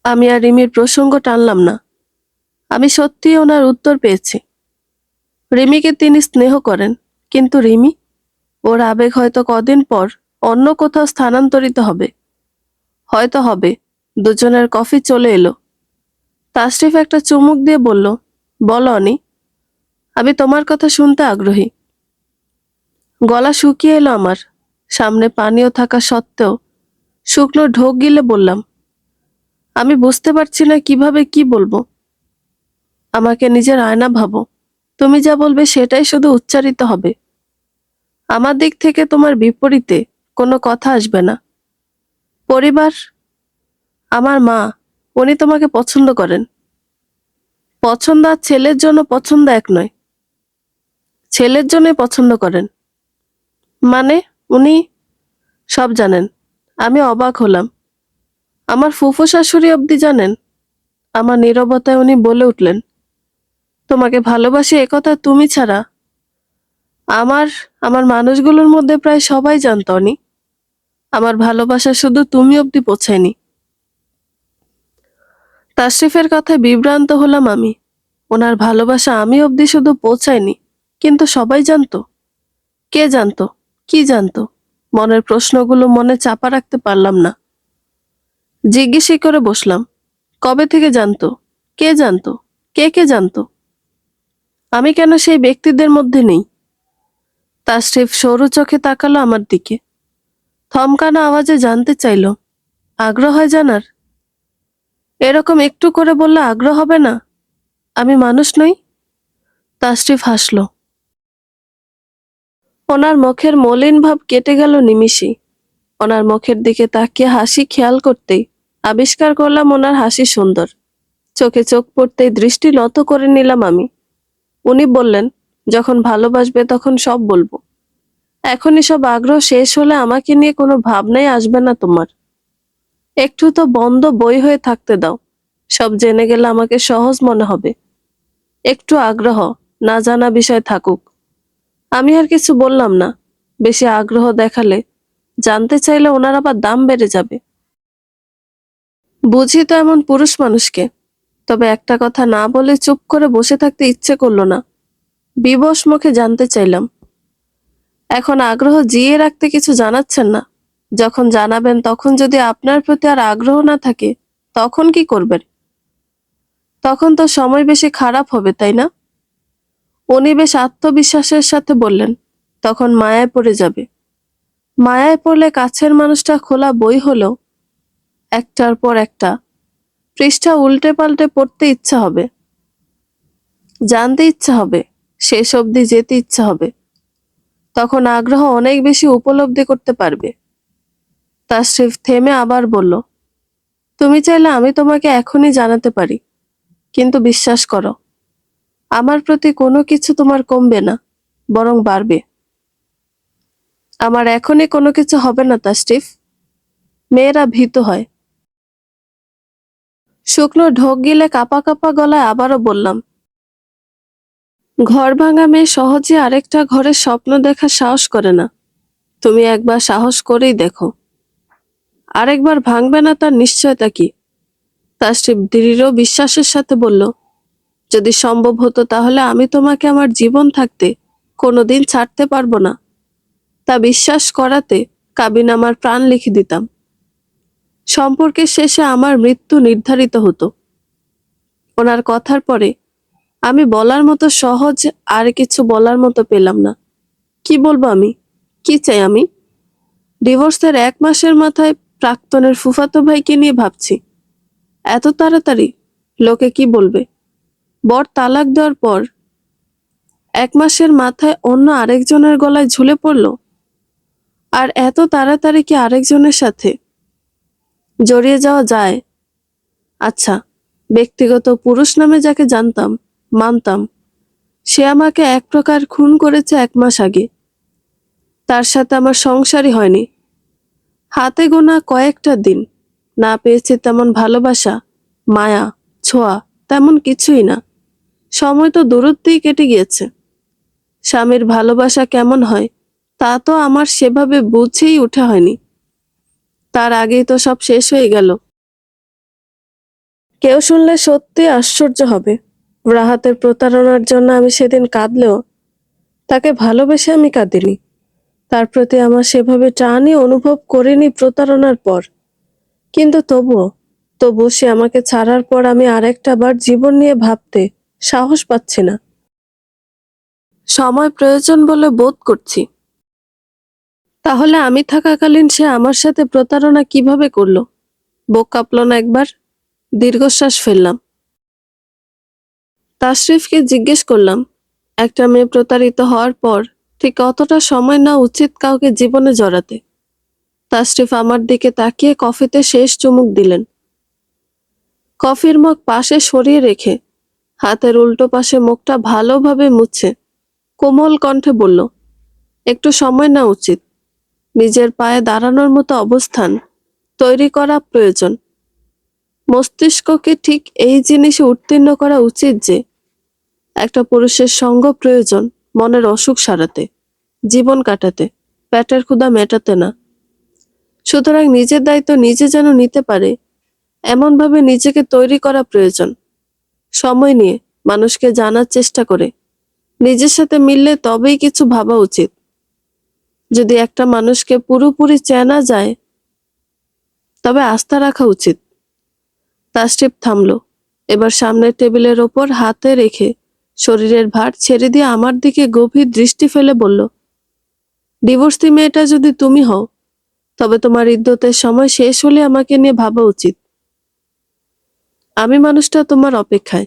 আমি আর রিমির প্রসঙ্গ টানলাম না। আমি সত্যিই ওনার উত্তর পেয়েছি। রিমিকে তিনি স্নেহ করেন, কিন্তু রিমি, ওর আবেগ হয়তো কদিন পর অন্য কোথাও স্থানান্তরিত হবে। হয়তো হবে। দুজনের কফি চলে এলো। তাশরিফ একটা চুমুক দিয়ে বলল, বলো অনি, আমি তোমার কথা শুনতে আগ্রহী। গলা শুকিয়ে এলো আমার। সামনে পানীয় থাকা সত্ত্বেও শুকনো ঢোক গিলে বললাম, আমি বুঝতে পারছি না কিভাবে কি বলবো। আমাকে নিজের আয়না ভাবো। তুমি যা বলবে সেটাই শুধু উচ্চারিত হবে। আমার দিক থেকে তোমার বিপরীতে কোনো কথা আসবে না। পরিবার, আমার মা, উনি তোমাকে পছন্দ করেন। পছন্দ আর ছেলের জন্য পছন্দ এক নয়। ছেলের জন্যই পছন্দ করেন। মানে, উনি সব জানেন। আমি অবাক হলাম। আমার ফুফু শাশুড়ি অবধি জানেন? আমার নীরবতায় উনি বলে উঠলেন, তোমাকে ভালোবাসি একথা তুমি ছাড়া আমার আমার মানুষগুলোর মধ্যে প্রায় সবাই জানতো অনি। আমার ভালোবাসা শুধু তুমি অবধি পৌঁছায়নি। তাশরিফের কথায় বিভ্রান্ত হলাম আমি। ওনার ভালোবাসা আমি অবধি শুধু পৌঁছায়নি, কিন্তু সবাই জানতো। কে জানতো? কি জানতো? মনের প্রশ্নগুলো মনে চাপা রাখতে পারলাম না। জিজ্ঞেসই করে বসলাম, কবে থেকে জানতো? কে জানতো? কে কে জানতো? আমি কেন সেই ব্যক্তিদের মধ্যে নেই? তাশরিফ সরু চোখে তাকালো আমার দিকে। থমকানো আওয়াজে জানতে চাইল, আগ্রহ হয় জানার? এরকম একটু করে বললে আগ্রহ হবে না? আমি মানুষ নই? তাশরিফ হাসল। ওনার মুখের মলিন ভাব কেটে গেল নিমিষেই। ওনার মুখের দিকে তাকিয়ে হাসি খেয়াল করতেই আবিষ্কার করলাম ওনার হাসি সুন্দর। চোখে চোখ পড়তেই দৃষ্টি নত করে নিলাম আমি। উনি বললেন, যখন ভালোবাসবে তখন সব বলবো। এখনই সব আগ্রহ শেষ হলে আমাকে নিয়ে কোনো ভাবনাই আসবে না তোমার। একটু তো বন্ধ বই হয়ে থাকতে দাও। সব জেনে গেলে আমাকে সহজ মনে হবে। একটু আগ্রহ, না জানা বিষয় থাকুক। আমি আর কিছু বললাম না। বেশি আগ্রহ দেখালে, জানতে চাইলে ওনার আবার দাম বেড়ে যাবে। বুঝি তো এমন পুরুষ মানুষকে। তবে একটা কথা না বলে চুপ করে বসে থাকতে ইচ্ছে করলো না। বিবশ মুখে জানতে চাইলাম, এখন আগ্রহ জিয়ে রাখতে কিছু জানাচ্ছেন না? যখন জানাবেন তখন যদি আপনার প্রতি আর আগ্রহ না থাকে, তখন কি করবেন? তখন তো সময় বেশি খারাপ হবে, তাই না? উনি বেশ আত্মবিশ্বাসের সাথে বললেন, তখন মায়ায় পড়ে যাবে। মায়ায় পড়লে কাছের মানুষটা খোলা বই হলেও একটার পর একটা পৃষ্ঠা উল্টে পাল্টে পড়তে ইচ্ছা হবে। জানতে ইচ্ছা হবে, শেষ অবধি যেতে ইচ্ছা হবে। তখন আগ্রহ অনেক বেশি উপলব্ধি করতে পারবে। তাশরিফ থেমে আবার বলল, তুমি চাইলে আমি তোমাকে এখনই জানাতে পারি, কিন্তু বিশ্বাস করো, আমার প্রতি কোনো কিছু তোমার কমবে না, বরং বাড়বে। আমার এখনই কোনো কিছু হবে না তাশরিফ। মেয়েরা ভীত হয়। শুকনো ঢোক গিলে কাঁপা কাঁপা গলায় আবারও বললাম, ঘর ভাঙা মেয়ে সহজে আরেকটা ঘরের স্বপ্ন দেখার সাহস করে না। তুমি একবার সাহস করেই দেখো। আরেকবার ভাঙবে না তার নিশ্চয়তা কি? তাশরিফ দৃঢ় বিশ্বাসের সাথে বলল, যদি সম্ভব হতো তাহলে আমি তোমাকে আমার জীবন থাকতে কোনোদিন ছাড়তে পারবো না। তা বিশ্বাস করাতে কাবিন আমার প্রাণ লিখে দিতাম। সম্পর্কের শেষে আমার মৃত্যু নির্ধারিত হতো। ওনার কথার পরে আমি বলার মতো সহজ আর কিছু বলার মতো পেলাম না। কি বলবো আমি? কি চাই আমি? ডিভোর্সের 1 মাসের মাথায় প্রাক্তনের ফুফাতো ভাইকে নিয়ে ভাবছি। এত তাড়াতাড়ি? লোকে কি বলবে? বর তালাক দেওয়ার পর 1 মাসের মাথায় অন্য আরেকজনের গলায় ঝুলে পড়লো। আর এত তাড়াতাড়ি কি আরেকজনের সাথে জড়িয়ে যাওয়া যায়? আচ্ছা, ব্যক্তিগত পুরুষ নামে যাকে জানতাম, মানতাম, সে আমাকে এক প্রকার খুন করেছে 1 মাস আগে। তার সাথে আমার সংসারই হয়নি। হাতে গোনা কয়েকটা দিন। না পেয়েছি তেমন ভালোবাসা, মায়া, ছোঁয়া, তেমন কিছুই না। সময় তো দূরত্বেই কেটে গিয়েছে। স্বামীর ভালোবাসা কেমন হয় তা তো আমার সেভাবে বুঝেই ওঠা হয়নি। তার আগেই তো সব শেষ হয়ে গেল। কেউ শুনলে সত্যি আশ্চর্য হবে। রাহাতের প্রতারণার জন্য আমি সেদিন কাঁদলেও তাকে ভালোবেসে আমি কাঁদিনি। তার প্রতি আমার সেভাবে টানই অনুভব করিনি প্রতারণার পর। কিন্তু তবুও সে আমাকে ছাড়ার পর আমি আরেকটা বার জীবন নিয়ে ভাবতে সাহস পাচ্ছি না। সময় প্রয়োজন বলে বোধ করছি। তাহলে আমি থাকাকালীন সে আমার সাথে প্রতারণা কিভাবে করলো? বুক কাঁপল না একবার? দীর্ঘশ্বাস ফেললাম। তাশরিফকে জিজ্ঞেস করলাম, একটা মেয়ে প্রতারিত হওয়ার পর ঠিক কতটা সময় নেওয়া উচিত কাউকে জীবনে জড়াতে? তাশরিফ আমার দিকে তাকিয়ে কফিতে শেষ চুমুক দিলেন। কফির মগ পাশে সরিয়ে রেখে হাতের উল্টো পাশে মুখটা ভালোভাবে মুছছে কোমল কণ্ঠে বলল, একটু সময় নেওয়া উচিত। নিজের পায়ে দাঁড়ানোর মতো অবস্থান তৈরি করা প্রয়োজন। মস্তিষ্ককে ঠিক এই জিনিসে উত্তীর্ণ করা উচিত যে একটা পুরুষের সঙ্গ প্রয়োজন মনের অসুখ সারাতে, জীবন কাটাতে, পেটের ক্ষুধা মেটাতে না। সুতরাং নিজের দায়িত্ব নিজে যেন নিতে পারে এমনভাবে নিজেকে তৈরি করা প্রয়োজন। সময় নিয়ে মানুষকে জানার চেষ্টা করে নিজের সাথে মিললে তবেই কিছু ভাবা উচিত। যদি একটা মানুষকে পুরোপুরি চেনা যায় তবে আস্থা রাখা উচিত। তাশরিফ থামল। এবার সামনের টেবিলের ওপর হাতে রেখে শরীরের ভার ছেড়ে দিয়ে আমার দিকে গভীর দৃষ্টি ফেলে বলল, ডিভোর্সি মেয়েটা যদি তুমি হও তবে তোমার ইদ্যতের সময় শেষ হলে আমাকে নিয়ে ভাবা উচিত। আমি মানুষটা তোমার অপেক্ষায়,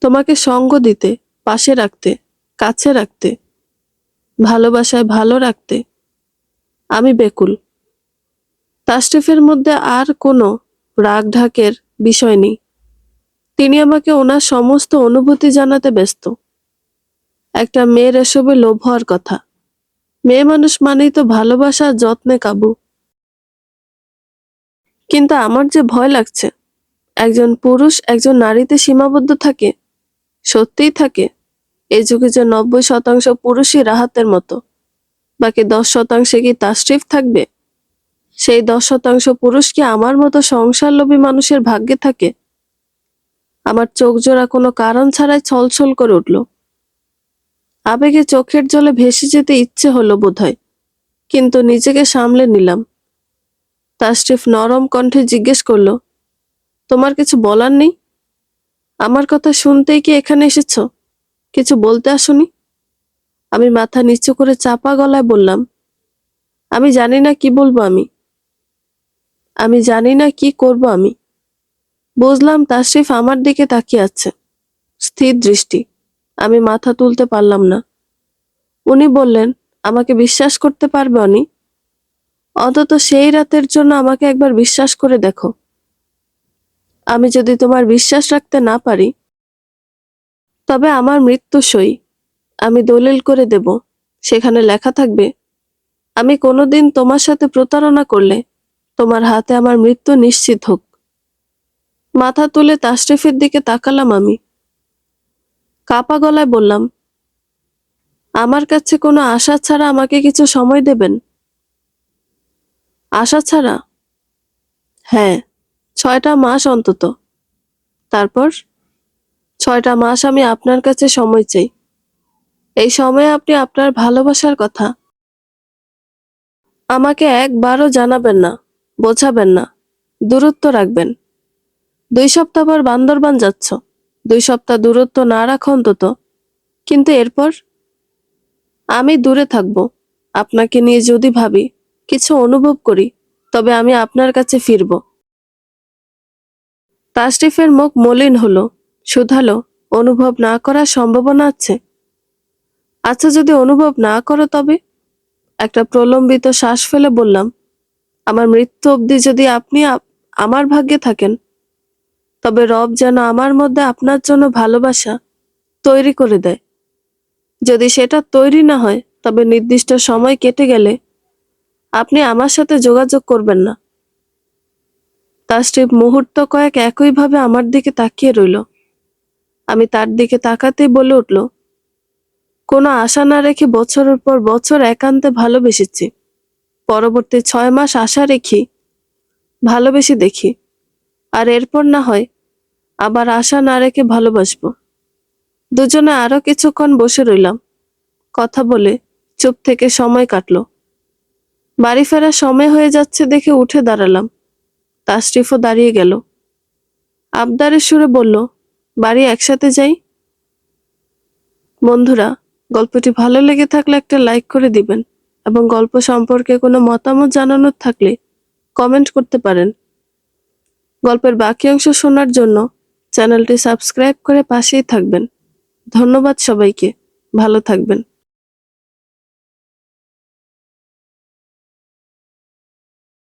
তোমাকে সঙ্গ দিতে, পাশে রাখতে, কাছে রাখতে, ভালোবাসায় ভালো রাখতে আমি বেকুল। তাশরিফের মধ্যে আর কোনো রাগ ঢাকের বিষয় নেই। তিনি আমাকে ওনার সমস্ত অনুভূতি জানাতে ব্যস্ত। একটা মেয়ের এসবে লোভ হওয়ার কথা। মেয়ে মানুষ মানেই তো ভালোবাসা, যত্নে কাবু। কিন্তু আমার যে ভয় লাগছে, একজন পুরুষ একজন নারীতে সীমাবদ্ধ থাকে, সত্যিই থাকে। এই যুগে যে 90% পুরুষই রাহাতের মতো, বাকি 10% কি তাশরিফ থাকবে? সেই 10% পুরুষ কি আমার মতো সংসারলোভী মানুষের ভাগ্যে থাকে? আমার চোখ জোড়া কোনো কারণ ছাড়াই ছলছল করে উঠল। আবেগে চোখের জলে ভেসে যেতে ইচ্ছে হলো বোধহয়, কিন্তু নিজেকে সামলে নিলাম। তাশরিফ নরম কণ্ঠে জিজ্ঞেস করলো, তোমার কিছু বলার নেই? আমার কথা শুনতেই কি এখানে এসেছো? কিছু বলতে আসোনি? আমি মাথা নিচু করে চাপা গলায় বললাম, আমি জানি না কি বলবো। আমি জানি না কি করব আমি। বুঝলাম তাশরিফ আমার দিকে তাকিয়ে আছে, স্থির দৃষ্টি। আমি মাথা তুলতে পারলাম না। উনি বললেন, আমাকে বিশ্বাস করতে পারবে অনি? অন্তত সেই রাতের জন্য আমাকে একবার বিশ্বাস করে দেখো। আমি যদি তোমার বিশ্বাস রাখতে না পারি তবে আমার মৃত্যু সই আমি দলিল করে দেব। সেখানে লেখা থাকবে, আমি কোনোদিন তোমার সাথে প্রতারণা করলে তোমার হাতে আমার মৃত্যু নিশ্চিত হোক। মাথা তুলে তাশরিফের দিকে তাকালাম আমি। কাপা গলায় বললাম, আমার কাছে কোনো আশা ছাড়া আমাকে কিছু সময় দেবেন? আশা ছাড়া? হ্যাঁ, 6টা মাস অন্তত। তারপর 6টা মাস আমি আপনার কাছে সময় চাই। এই সময়ে আপনি আপনার ভালোবাসার কথা আমাকে একবারও জানাবেন না, বোঝাবেন না, দূরত্ব রাখবেন। 2 সপ্তাহ পর বান্দরবান যাচ্ছ, 2 সপ্তাহ দূরত্ব না রাখো অন্তত। কিন্তু এরপর? আমি দূরে থাকবো। আপনাকে নিয়ে যদি ভাবি, কিছু অনুভব করি, তবে আমি আপনার কাছে ফিরব। তাশরিফের মুখ মলিন হলো, শুধালো, অনুভব না করার সম্ভাবনা আছে? আচ্ছা, যদি অনুভব না করো তবে? একটা প্রলম্বিত শ্বাস ফেলে বললাম, আমার মৃত্যু অবধি যদি আপনি আমার ভাগ্যে থাকেন তবে রব যেন আমার মধ্যে আপনার জন্য ভালোবাসা তৈরি করে দেয়। যদি সেটা তৈরি না হয় তবে নির্দিষ্ট সময় কেটে গেলে আপনি আমার সাথে যোগাযোগ করবেন না। তাশরিফ মুহূর্ত কয়েক একইভাবে আমার দিকে তাকিয়ে রইল। আমি তার দিকে তাকাতেই বলে উঠল, কোনো আশা না রেখে বছরের পর বছর একান্তে ভালোবেসেছি। পরবর্তী 6 মাস আশা রেখি, ভালোবেসে দেখি, আর এরপর না হয় আবার আশা না রেখে ভালোবাসবো। দুজনে আরো কিছুক্ষণ বসে রইলাম, কথা বলে চুপ থেকে সময় কাটলো। বাড়ি ফেরার সময় হয়ে যাচ্ছে দেখে উঠে দাঁড়ালাম। তাশরিফও দাঁড়িয়ে গেল। আবদারের সুরে বলল, বাড়ি একসাথে যাই। বন্ধুরা, গল্পটি ভালো লেগে থাকলে একটা লাইক করে দিবেন এবং গল্প সম্পর্কে কোনো মতামত জানানোর থাকলে কমেন্ট করতে পারেন। গল্পের বাকি অংশ শোনার জন্য চ্যানেলটি সাবস্ক্রাইব করে পাশেই থাকবেন। ধন্যবাদ সবাইকে। ভালো থাকবেন।